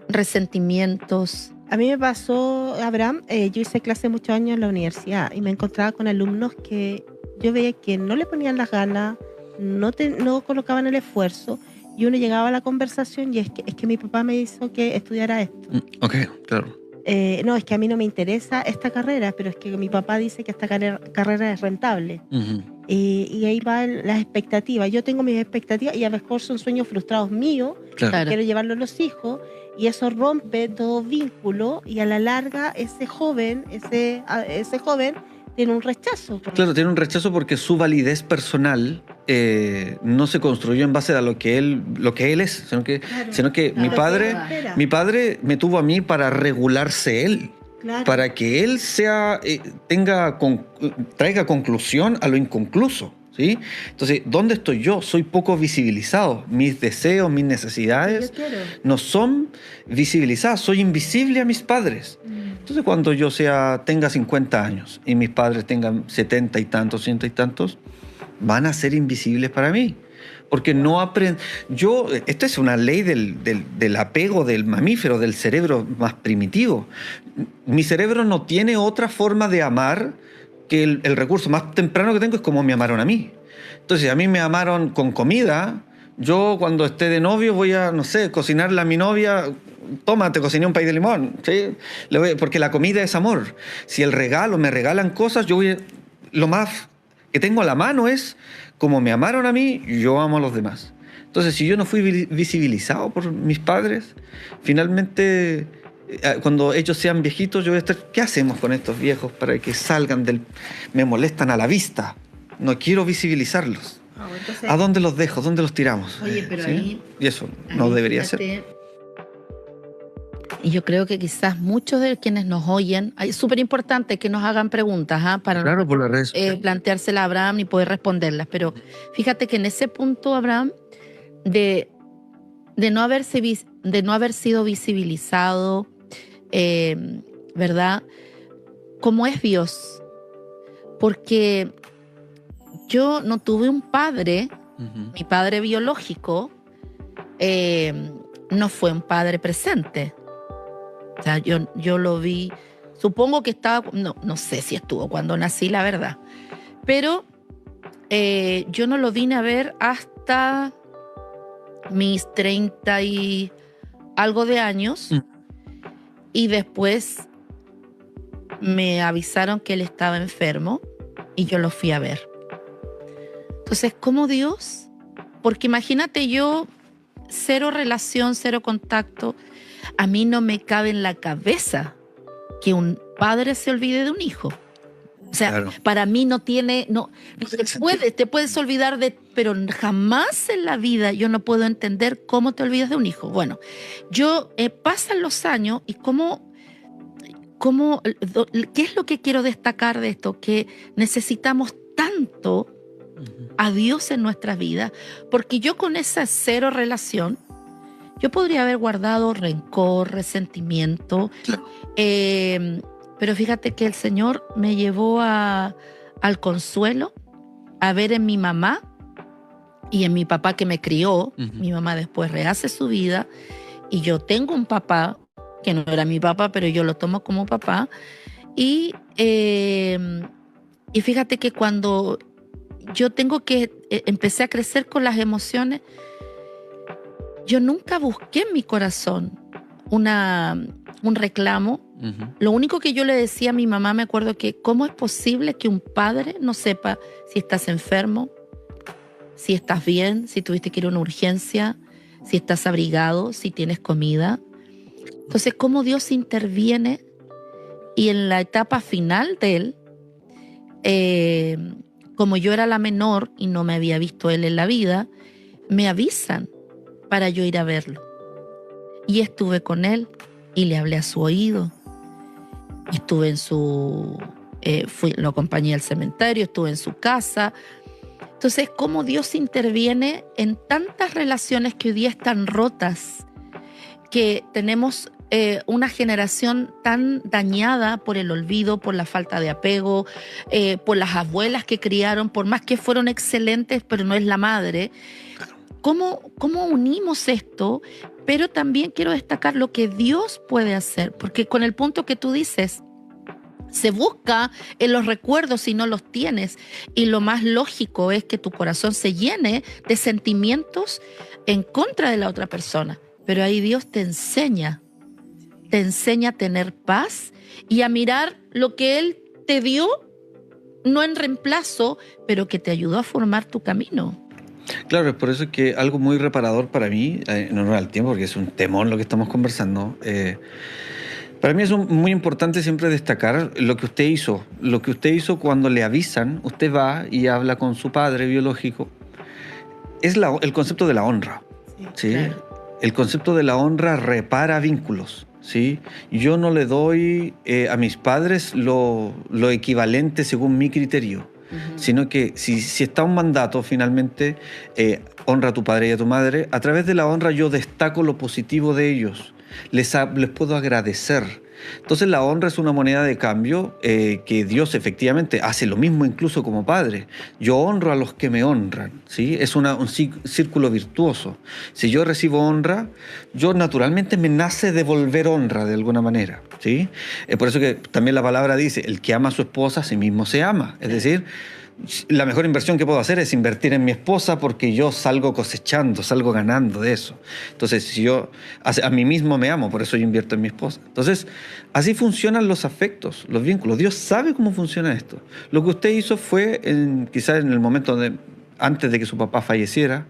resentimientos.
A mí me pasó, Abraham, yo hice clase muchos años en la universidad y me encontraba con alumnos que yo veía que no le ponían las ganas, no colocaban el esfuerzo, y uno llegaba a la conversación y es que mi papá me hizo que estudiara esto.
Ok, claro.
No, es que a mí no me interesa esta carrera, pero es que mi papá dice que esta carrera es rentable. Y ahí van las expectativas. Yo tengo mis expectativas y a lo mejor son sueños frustrados míos.
Claro.
Quiero llevarlo a los hijos y eso rompe todo vínculo y a la larga ese joven tiene un rechazo.
Claro, tiene un rechazo porque su validez personal no se construyó en base a lo que él es, sino que mi padre me tuvo a mí para regularse él, para que él traiga conclusión a lo inconcluso, ¿sí? Entonces, ¿dónde estoy yo? Soy poco visibilizado. Mis deseos, mis necesidades no son visibilizadas. Soy invisible a mis padres. Entonces, cuando yo tenga 50 años y mis padres tengan 70 y tantos, 100 y tantos, van a ser invisibles para mí. Porque no aprendo. Esta es una ley del apego del mamífero, del cerebro más primitivo. Mi cerebro no tiene otra forma de amar que el recurso más temprano que tengo es como me amaron a mí. Entonces, a mí me amaron con comida. Yo, cuando esté de novio, voy a, no sé, cocinarle a mi novia. Toma, te cociné un pay de limón, ¿sí? Porque la comida es amor. Si me regalan cosas, lo más que tengo a la mano es como me amaron a mí, yo amo a los demás. Entonces, si yo no fui visibilizado por mis padres, finalmente, cuando ellos sean viejitos, yo voy a estar, ¿qué hacemos con estos viejos para que salgan me molestan a la vista? No quiero visibilizarlos. Entonces, ¿a dónde los dejo? ¿Dónde los tiramos?
Oye, pero
¿sí?
ahí...
Y eso no debería ser.
Y yo creo que quizás muchos de quienes nos oyen, es súper importante que nos hagan preguntas para
claro, por las redes
planteárselas a Abraham y poder responderlas. Pero fíjate que en ese punto, Abraham, de no haber sido visibilizado, ¿verdad? ¿Cómo es Dios? Porque yo no tuve un padre, mi padre biológico no fue un padre presente. O sea, yo lo vi, supongo que estaba, no sé si estuvo cuando nací, la verdad, pero yo no lo vine a ver hasta hasta mis 30 y algo de años. Y después me avisaron que él estaba enfermo y yo lo fui a ver. Entonces, ¿cómo Dios? Porque imagínate yo, cero relación, cero contacto. A mí no me cabe en la cabeza que un padre se olvide de un hijo. O sea,
Claro.
para mí no te puedes olvidar pero jamás en la vida yo no puedo entender cómo te olvidas de un hijo. Bueno, pasan los años y ¿qué es lo que quiero destacar de esto? Que necesitamos tanto a Dios en nuestras vidas, porque yo con esa cero relación, yo podría haber guardado rencor, resentimiento,
Claro.
pero fíjate que el Señor me llevó al consuelo, a ver en mi mamá y en mi papá que me crió. Mi mamá después rehace su vida y yo tengo un papá que no era mi papá, pero yo lo tomo como papá. Y fíjate que cuando yo empecé a crecer con las emociones, yo nunca busqué en mi corazón un reclamo. Lo único que yo le decía a mi mamá, me acuerdo que ¿cómo es posible que un padre no sepa si estás enfermo, si estás bien, si tuviste que ir a una urgencia, si estás abrigado, si tienes comida? Entonces, ¿cómo Dios interviene? Y en la etapa final de él, como yo era la menor y no me había visto él en la vida, me avisan para yo ir a verlo. Y estuve con él y le hablé a su oído. Estuve lo acompañé al cementerio, estuve en su casa. Entonces, cómo Dios interviene en tantas relaciones que hoy día están rotas, que tenemos una generación tan dañada por el olvido, por la falta de apego, por las abuelas que criaron, por más que fueron excelentes, pero no es la madre. ¿Cómo unimos esto? Pero también quiero destacar lo que Dios puede hacer, porque con el punto que tú dices, se busca en los recuerdos si no los tienes, y lo más lógico es que tu corazón se llene de sentimientos en contra de la otra persona. Pero ahí Dios te enseña a tener paz y a mirar lo que Él te dio, no en reemplazo, pero que te ayudó a formar tu camino.
Claro, es por eso que algo muy reparador para mí, en honor al tiempo, porque es un temón lo que estamos conversando, para mí es muy importante siempre destacar lo que usted hizo. Lo que usted hizo cuando le avisan, usted va y habla con su padre biológico. Es el concepto de la honra. ¿Sí?
Claro.
El concepto de la honra repara vínculos. ¿Sí? Yo no le doy a mis padres lo equivalente según mi criterio, sino que si está un mandato finalmente, honra a tu padre y a tu madre, a través de la honra yo destaco lo positivo de ellos, les puedo agradecer. Entonces la honra es una moneda de cambio que Dios efectivamente hace lo mismo incluso como padre. Yo honro a los que me honran, ¿sí? Es un círculo virtuoso. Si yo recibo honra, yo naturalmente me nace devolver honra de alguna manera, ¿sí? Es por eso que también la palabra dice, el que ama a su esposa a sí mismo se ama. Es decir, la mejor inversión que puedo hacer es invertir en mi esposa porque yo salgo cosechando, salgo ganando de eso. Entonces, si yo a mí mismo me amo, por eso yo invierto en mi esposa. Entonces, así funcionan los afectos, los vínculos. Dios sabe cómo funciona esto. Lo que usted hizo fue, quizás en el momento antes de que su papá falleciera,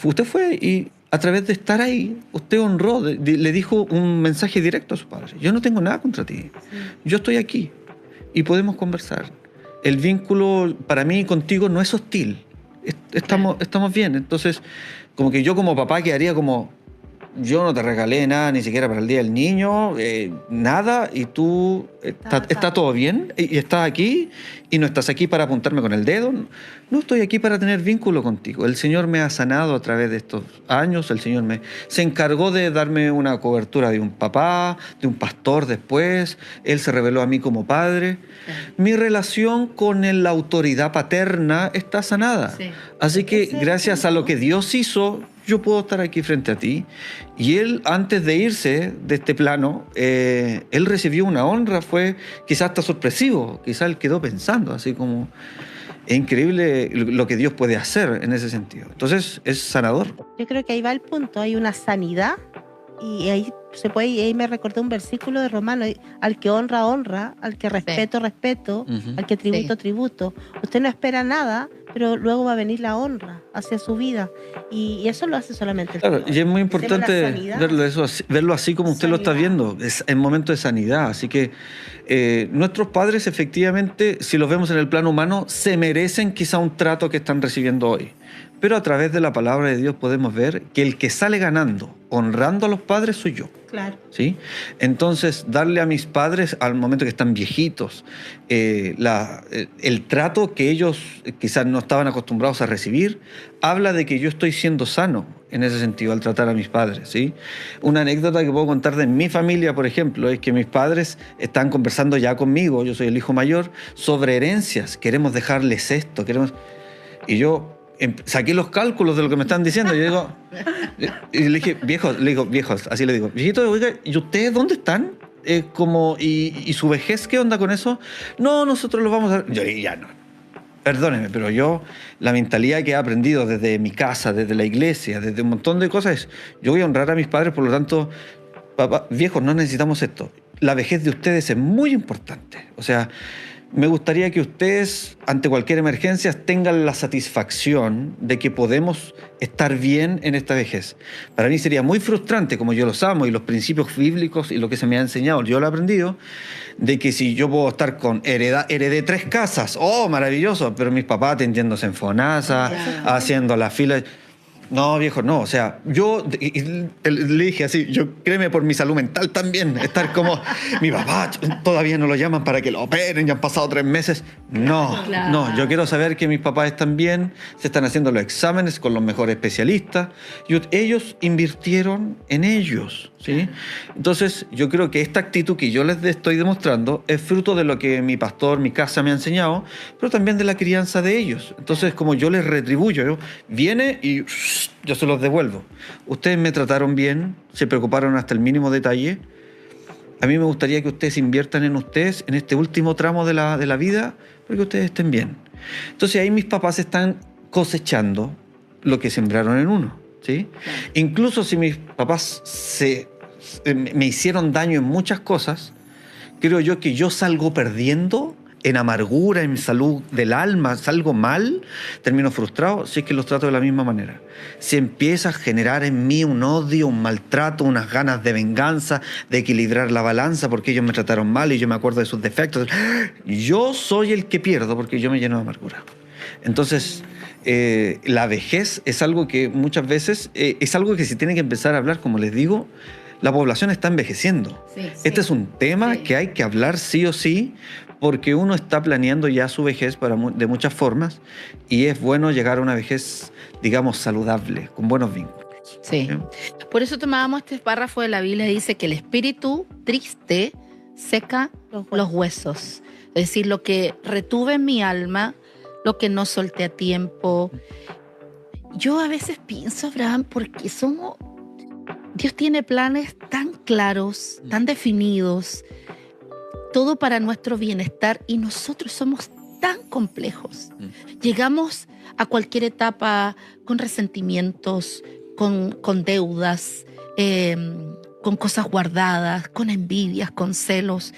usted fue y a través de estar ahí, usted honró, le dijo un mensaje directo a su padre. Yo no tengo nada contra ti. Yo estoy aquí y podemos conversar. El vínculo para mí contigo no es hostil. Estamos bien. Entonces, como que yo como papá quedaría como, yo no te regalé nada, ni siquiera para el Día del Niño, nada, y tú, ¿está todo bien? Y estás aquí, y no estás aquí para apuntarme con el dedo. No estoy aquí para tener vínculo contigo. El Señor me ha sanado a través de estos años, el Señor se encargó de darme una cobertura de un papá, de un pastor después, Él se reveló a mí como padre. Mi relación con la autoridad paterna está sanada.
Sí.
Así que gracias a lo que Dios hizo, yo puedo estar aquí frente a ti. Y él, antes de irse de este plano, él recibió una honra, fue quizás hasta sorpresivo, quizás él quedó pensando, así como... Es increíble lo que Dios puede hacer en ese sentido. Entonces es sanador.
Yo creo que ahí va el punto, hay una sanidad y ahí se puede, y ahí me recordé un versículo de Romanos: al que honra, honra, al que respeto, respeto, al que tributo, tributo. Usted no espera nada, pero luego va a venir la honra hacia su vida, y eso lo hace solamente el
Claro,
Señor.
y es muy importante
Tenemos la sanidad.
verlo así como usted lo está
Sanidad.
viendo, es en momento de sanidad. Así que nuestros padres, efectivamente, si los vemos en el plano humano, se merecen quizá un trato que están recibiendo hoy. Pero a través de la palabra de Dios podemos ver que el que sale ganando, honrando a los padres, soy yo.
Claro.
¿Sí? Entonces, darle a mis padres, al momento que están viejitos, el trato que ellos quizás no estaban acostumbrados a recibir, habla de que yo estoy siendo sano en ese sentido al tratar a mis padres. ¿Sí? Una anécdota que puedo contar de mi familia, por ejemplo, es que mis padres están conversando ya conmigo, yo soy el hijo mayor, sobre herencias. Queremos dejarles esto, y yo saqué los cálculos de lo que me están diciendo. Yo digo, y le dije, viejos, así le digo, viejitos, oiga, ¿y ustedes dónde están? ¿Y su vejez qué onda con eso? No, nosotros lo vamos a... Yo ya no. Perdóneme, pero yo, la mentalidad que he aprendido desde mi casa, desde la iglesia, desde un montón de cosas, es, yo voy a honrar a mis padres, por lo tanto, papá, viejos, no necesitamos esto. La vejez de ustedes es muy importante. O sea, me gustaría que ustedes, ante cualquier emergencia, tengan la satisfacción de que podemos estar bien en esta vejez. Para mí sería muy frustrante, como yo los amo y los principios bíblicos y lo que se me ha enseñado, yo lo he aprendido, de que si yo puedo estar con heredé 3 casas, ¡oh, maravilloso! Pero mis papás atendiéndose en FONASA, haciendo la fila... No, viejo, no. O sea, yo le dije así, yo créeme por mi salud mental también, estar como, mi papá todavía no lo llaman para que lo operen, ya han pasado 3 meses. No,
Claro.
no, yo quiero saber que mis papás están bien, se están haciendo los exámenes con los mejores especialistas, y ellos invirtieron en ellos, ¿sí? Entonces, yo creo que esta actitud que yo les estoy demostrando es fruto de lo que mi pastor, mi casa me ha enseñado, pero también de la crianza de ellos. Entonces, como yo les retribuyo, viene y yo se los devuelvo. Ustedes me trataron bien, se preocuparon hasta el mínimo detalle. A mí me gustaría que ustedes inviertan en ustedes en este último tramo de la vida, para que ustedes estén bien. Entonces ahí mis papás están cosechando lo que sembraron en uno, ¿sí?
Claro.
Incluso si mis papás me hicieron daño en muchas cosas, creo yo que yo salgo perdiendo en amargura, en salud del alma, salgo mal, termino frustrado, si es que los trato de la misma manera. Se empieza a generar en mí un odio, un maltrato, unas ganas de venganza, de equilibrar la balanza porque ellos me trataron mal y yo me acuerdo de sus defectos. Yo soy el que pierdo porque yo me lleno de amargura. Entonces, la vejez es algo que muchas veces, es algo que se tiene que empezar a hablar, como les digo. La población está envejeciendo.
Sí,
Este es un tema
Sí.
que hay que hablar sí o sí, porque uno está planeando ya su vejez de muchas formas, y es bueno llegar a una vejez, digamos, saludable, con buenos vínculos.
Sí. Por eso tomábamos este párrafo de la Biblia, dice que el espíritu triste seca los huesos. Es decir, lo que retuve en mi alma, lo que no solté a tiempo. Yo a veces pienso, Abraham, porque Dios tiene planes tan claros, tan definidos, todo para nuestro bienestar, y nosotros somos tan complejos. Llegamos a cualquier etapa con resentimientos, con deudas, con cosas guardadas, con envidias, con celos.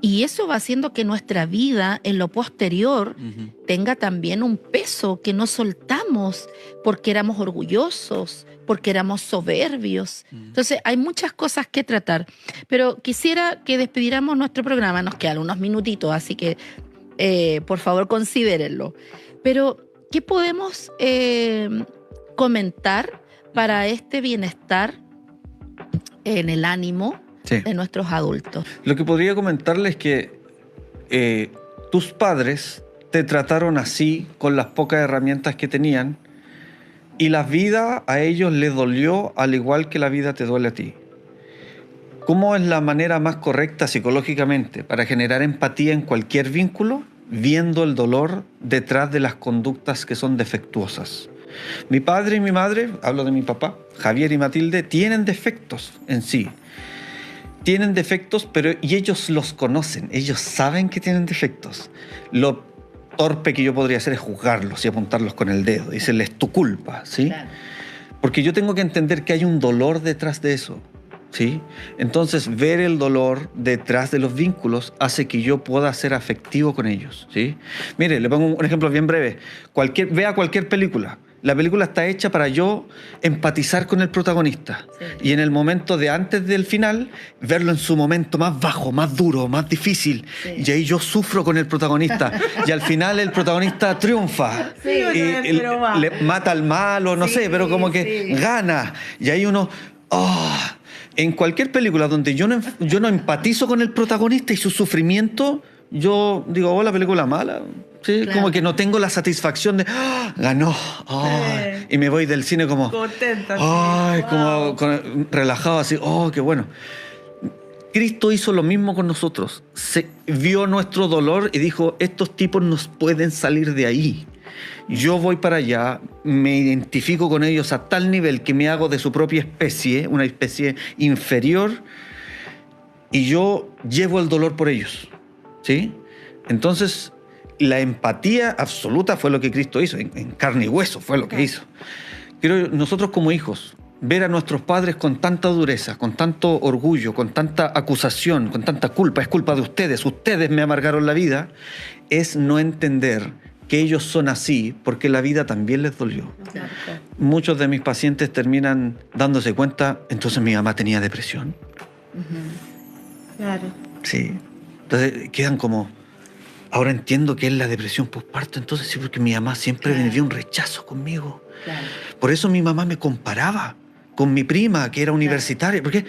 Y eso va haciendo que nuestra vida en lo posterior tenga también un peso que no soltamos porque éramos orgullosos, porque éramos soberbios. Entonces hay muchas cosas que tratar. Pero quisiera que despidiéramos nuestro programa. Nos quedan unos minutitos, así que por favor considérenlo. Pero, ¿qué podemos comentar para este bienestar en el ánimo
Sí.
de nuestros adultos?
Lo que podría comentarles es que tus padres te trataron así con las pocas herramientas que tenían, y la vida a ellos les dolió al igual que la vida te duele a ti. ¿Cómo es la manera más correcta psicológicamente para generar empatía en cualquier vínculo? Viendo el dolor detrás de las conductas que son defectuosas. Mi padre y mi madre, hablo de mi papá, Javier y Matilde, tienen defectos en sí. Tienen defectos, y ellos los conocen, ellos saben que tienen defectos. torpe que yo podría hacer es juzgarlos y apuntarlos con el dedo, decirles tu culpa, ¿sí?
Claro.
Porque yo tengo que entender que hay un dolor detrás de eso, ¿sí? Entonces, ver el dolor detrás de los vínculos hace que yo pueda ser afectivo con ellos, ¿sí? Mire, le pongo un ejemplo bien breve. Vea cualquier película. La película está hecha para yo empatizar con el protagonista.
Sí.
Y en el momento de antes del final, verlo en su momento más bajo, más duro, más difícil.
Sí.
Y ahí yo sufro con el protagonista. Y al final el protagonista triunfa.
Sí,
Y
pero va.
le mata al malo, no
Sí,
sé, pero como que
sí.
gana. Y ahí uno... ¡ah! En cualquier película donde yo no empatizo con el protagonista y su sufrimiento, yo digo, oh, la película mala. ¿Sí?
Claro.
Como que no tengo la satisfacción de, ¡ah! Ganó. ¡Ay! Y me voy del cine como,
Contenta.
¡ay!
sí.
Como relajado así, ¡oh, qué bueno! Cristo hizo lo mismo con nosotros. Vio nuestro dolor y dijo, estos tipos nos pueden salir de ahí. Yo voy para allá, me identifico con ellos a tal nivel que me hago de su propia especie, una especie inferior, y yo llevo el dolor por ellos, ¿sí? Entonces, la empatía absoluta fue lo que Cristo hizo, en carne y hueso fue lo que hizo. Creo que nosotros como hijos, ver a nuestros padres con tanta dureza, con tanto orgullo, con tanta acusación, con tanta culpa, es culpa de ustedes me amargaron la vida, es no entender que ellos son así porque la vida también les dolió.
Claro.
Muchos de mis pacientes terminan dándose cuenta, entonces mi mamá tenía depresión.
Ujú.
Claro.
Sí. Entonces quedan como, ahora entiendo qué es la depresión postparto, entonces sí, porque mi mamá siempre
Claro.
vivía un rechazo conmigo.
Claro.
Por eso mi mamá me comparaba con mi prima, que era universitaria. ¿Por qué?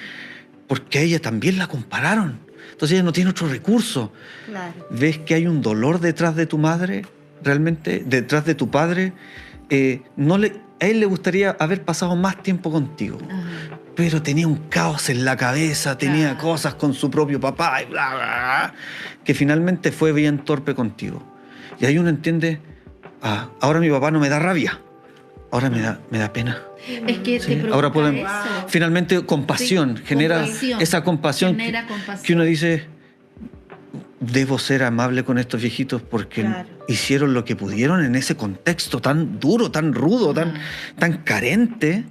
Porque a ella también la compararon. Entonces ella no tiene otro recurso.
Claro.
¿Ves que hay un dolor detrás de tu madre? Realmente, detrás de tu padre. A él le gustaría haber pasado más tiempo contigo.
Ajá.
Pero tenía un caos en la cabeza, tenía
Claro.
cosas con su propio papá y bla, bla, bla, que finalmente fue bien torpe contigo. Y ahí uno entiende, ahora mi papá no me da rabia, ahora me da pena.
Es que
Sí,
te preocupa
ahora podemos,
eso.
finalmente compasión,
Sí,
genera
compasión.
esa compasión,
Genera compasión.
que uno dice, debo ser amable con estos viejitos porque
Claro.
hicieron lo que pudieron en ese contexto tan duro, tan rudo, tan carente.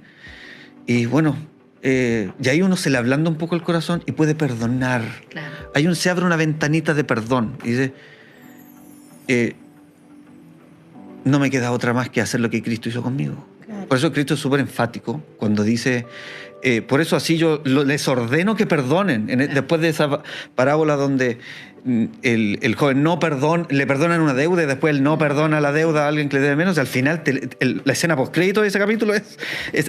Y bueno, y ahí uno se le ablanda un poco el corazón y puede perdonar.
Claro.
Ahí se abre una ventanita de perdón y dice, no me queda otra más que hacer lo que Cristo hizo conmigo.
Claro.
Por eso Cristo es súper enfático cuando dice, por eso así yo les ordeno que perdonen. Después de esa parábola donde el joven le perdonan una deuda y después él no perdona la deuda a alguien que le debe menos, y al final la escena postcrédito de ese capítulo es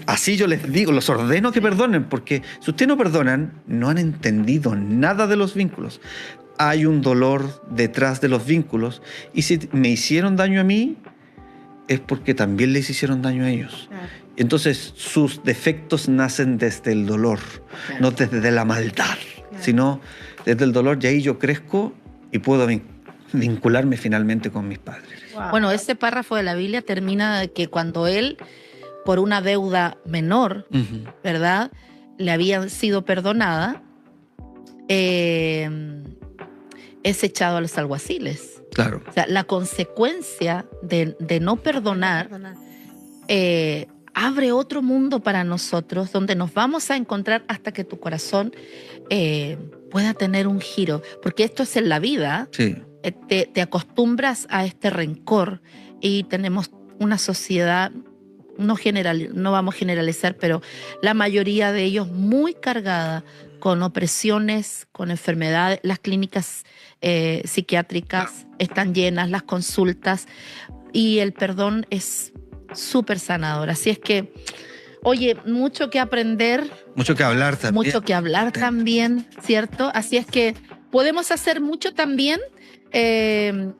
así yo les digo, los ordeno que perdonen, porque si ustedes no perdonan, no han entendido nada de los vínculos. Hay un dolor detrás de los vínculos, y si me hicieron daño a mí, es porque también les hicieron daño a ellos.
Claro.
Entonces sus defectos nacen desde el dolor,
Claro.
no desde la maldad, sino desde el dolor, y ahí yo crezco y puedo vincularme finalmente con mis padres.
Wow.
Bueno, ese párrafo de la Biblia termina de que cuando él, por una deuda menor,
Ujú.
¿verdad?, le había sido perdonada, es echado a los alguaciles.
Claro.
O sea, la consecuencia de no perdonar abre otro mundo para nosotros donde nos vamos a encontrar hasta que tu corazón pueda tener un giro. Porque esto es en la vida.
Sí.
Te acostumbras a este rencor y tenemos una sociedad, no vamos a generalizar, pero la mayoría de ellos muy cargada con opresiones, con enfermedades. Las clínicas psiquiátricas están llenas, las consultas, y el perdón es súper sanador. Así es que, oye, mucho que aprender,
Mucho que hablar también.
mucho que hablar también, ¿cierto? Así es que podemos hacer mucho también.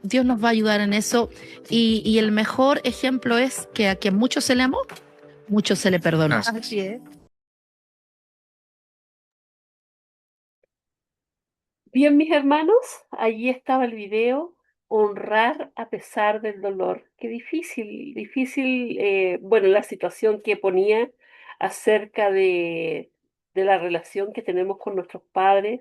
Dios nos va a ayudar en eso. Y el mejor ejemplo es que a quien mucho se le amó, mucho se le perdonó.
Gracias.
Así es.
Bien, mis hermanos, allí estaba el video, honrar a pesar del dolor. Qué difícil, bueno, la situación que ponía acerca de la relación que tenemos con nuestros padres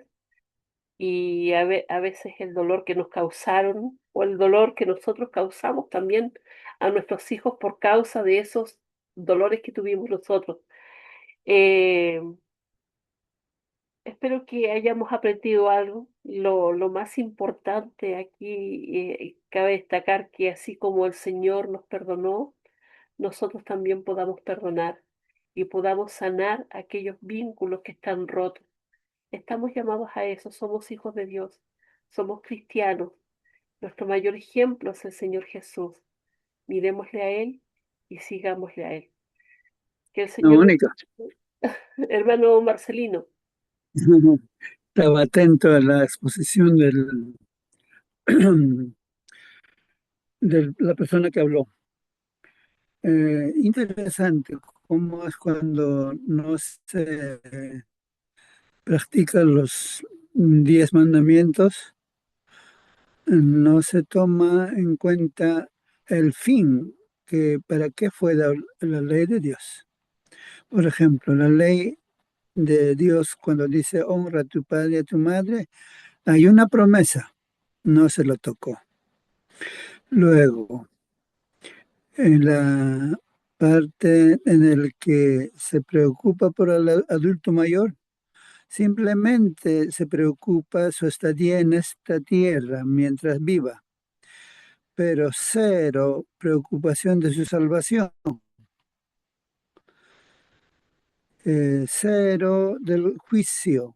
y a veces el dolor que nos causaron o el dolor que nosotros causamos también a nuestros hijos por causa de esos dolores que tuvimos nosotros. Eh, Espero que hayamos aprendido algo. Lo más importante aquí, cabe destacar que así como el Señor nos perdonó, nosotros también podamos perdonar y podamos sanar aquellos vínculos que están rotos. Estamos llamados a eso, somos hijos de Dios, somos cristianos. Nuestro mayor ejemplo es el Señor Jesús. Miremosle a Él y sigámosle a Él. Que el
No,
Señor,
Mónica,
hermano Marcelino,
estaba atento a la exposición de la persona que habló. Interesante cómo es cuando no se practican los 10 mandamientos, no se toma en cuenta el fin, que para qué fue la ley de Dios. Por ejemplo, la ley de Dios cuando dice honra a tu padre y a tu madre, hay una promesa, no se lo tocó. Luego, en la parte en la que se preocupa por el adulto mayor, simplemente se preocupa su estadía en esta tierra mientras viva, pero cero preocupación de su salvación, cero del juicio.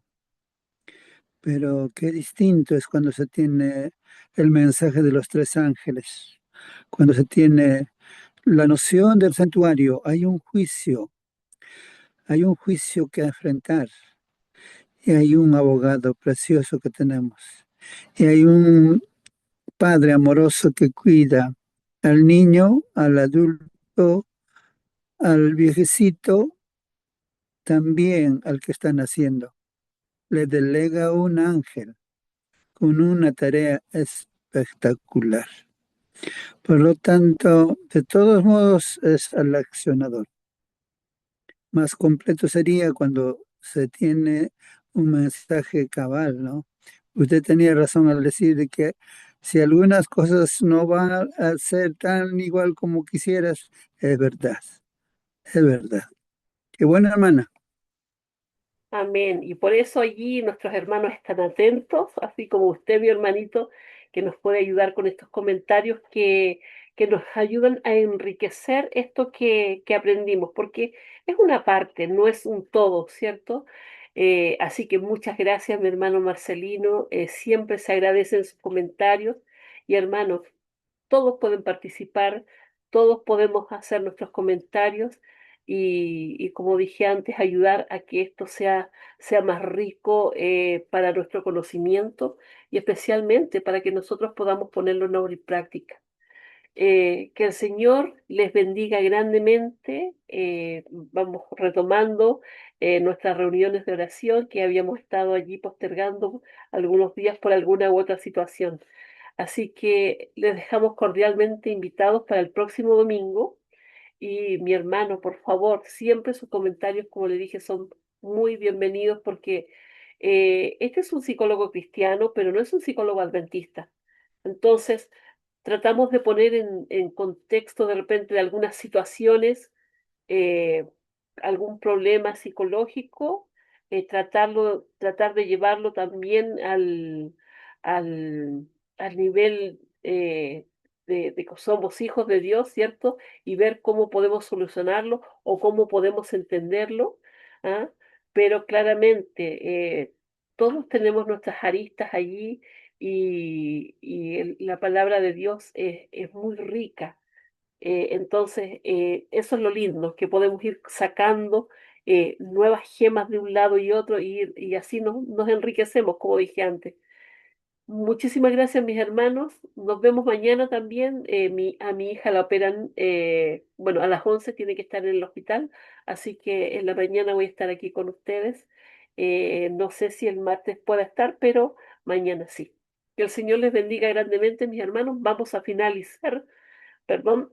Pero qué distinto es cuando se tiene el mensaje de los 3 ángeles, cuando se tiene la noción del santuario. Hay un juicio que enfrentar y hay un abogado precioso que tenemos y hay un padre amoroso que cuida al niño, al adulto, al viejecito, también al que está naciendo. Le delega un ángel con una tarea espectacular. Por lo tanto, de todos modos es el accionador. Más completo sería cuando se tiene un mensaje cabal, ¿no? Usted tenía razón al decir de que si algunas cosas no van a ser tan igual como quisieras, es verdad, es verdad. Qué buena hermana.
amén. Y por eso allí nuestros hermanos están atentos, así como usted, mi hermanito, que nos puede ayudar con estos comentarios que nos ayudan a enriquecer esto que aprendimos, porque es una parte, no es un todo, ¿cierto? Así que muchas gracias, mi hermano Marcelino. Siempre se agradecen sus comentarios. Y hermanos, todos pueden participar, todos podemos hacer nuestros comentarios y como dije antes, ayudar a que esto sea más rico para nuestro conocimiento y especialmente para que nosotros podamos ponerlo en obra y práctica. Que el Señor les bendiga grandemente. Vamos retomando nuestras reuniones de oración que habíamos estado allí postergando algunos días por alguna u otra situación. Así que les dejamos cordialmente invitados para el próximo domingo. Y mi hermano, por favor, siempre sus comentarios, como le dije, son muy bienvenidos porque este es un psicólogo cristiano, pero no es un psicólogo adventista. Entonces, tratamos de poner en contexto de repente de algunas situaciones, eh, algún problema psicológico, tratar de llevarlo también al, al nivel de que somos hijos de Dios, ¿cierto? Y ver cómo podemos solucionarlo o cómo podemos entenderlo, ¿ah? Pero claramente todos tenemos nuestras aristas allí y la palabra de Dios es muy rica. Entonces, eso es lo lindo, que podemos ir sacando nuevas gemas de un lado y otro y así nos enriquecemos, como dije antes. Muchísimas gracias, mis hermanos. Nos vemos mañana también. A mi hija la operan, bueno, a las 11 tiene que estar en el hospital, así que en la mañana voy a estar aquí con ustedes. No sé si el martes pueda estar, pero mañana sí. Que el Señor les bendiga grandemente, mis hermanos. Vamos a finalizar, perdón,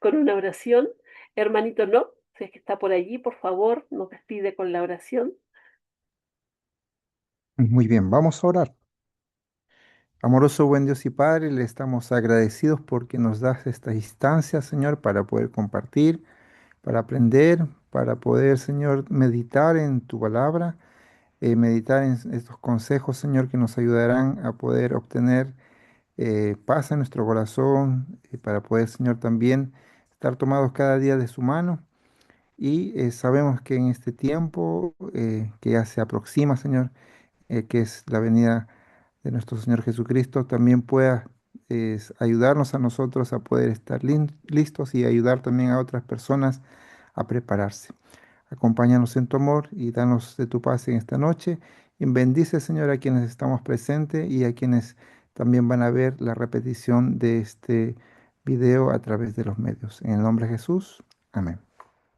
con una oración. Hermanito, no, si es que está por allí, por favor, nos despide con la oración.
Muy bien, vamos a orar. Amoroso buen Dios y Padre, le estamos agradecidos porque nos das esta instancia, Señor, para poder compartir, para aprender, para poder, Señor, meditar en tu palabra, meditar en estos consejos, Señor, que nos ayudarán a poder obtener paz en nuestro corazón, para poder, Señor, también estar tomados cada día de su mano. Y sabemos que en este tiempo que ya se aproxima, Señor, que es la venida de nuestro Señor Jesucristo, también pueda ayudarnos a nosotros a poder estar listos y ayudar también a otras personas a prepararse. Acompáñanos en tu amor y danos de tu paz en esta noche. Y bendice, Señor, a quienes estamos presentes y a quienes también van a ver la repetición de este video a través de los medios. En el nombre de Jesús. Amén.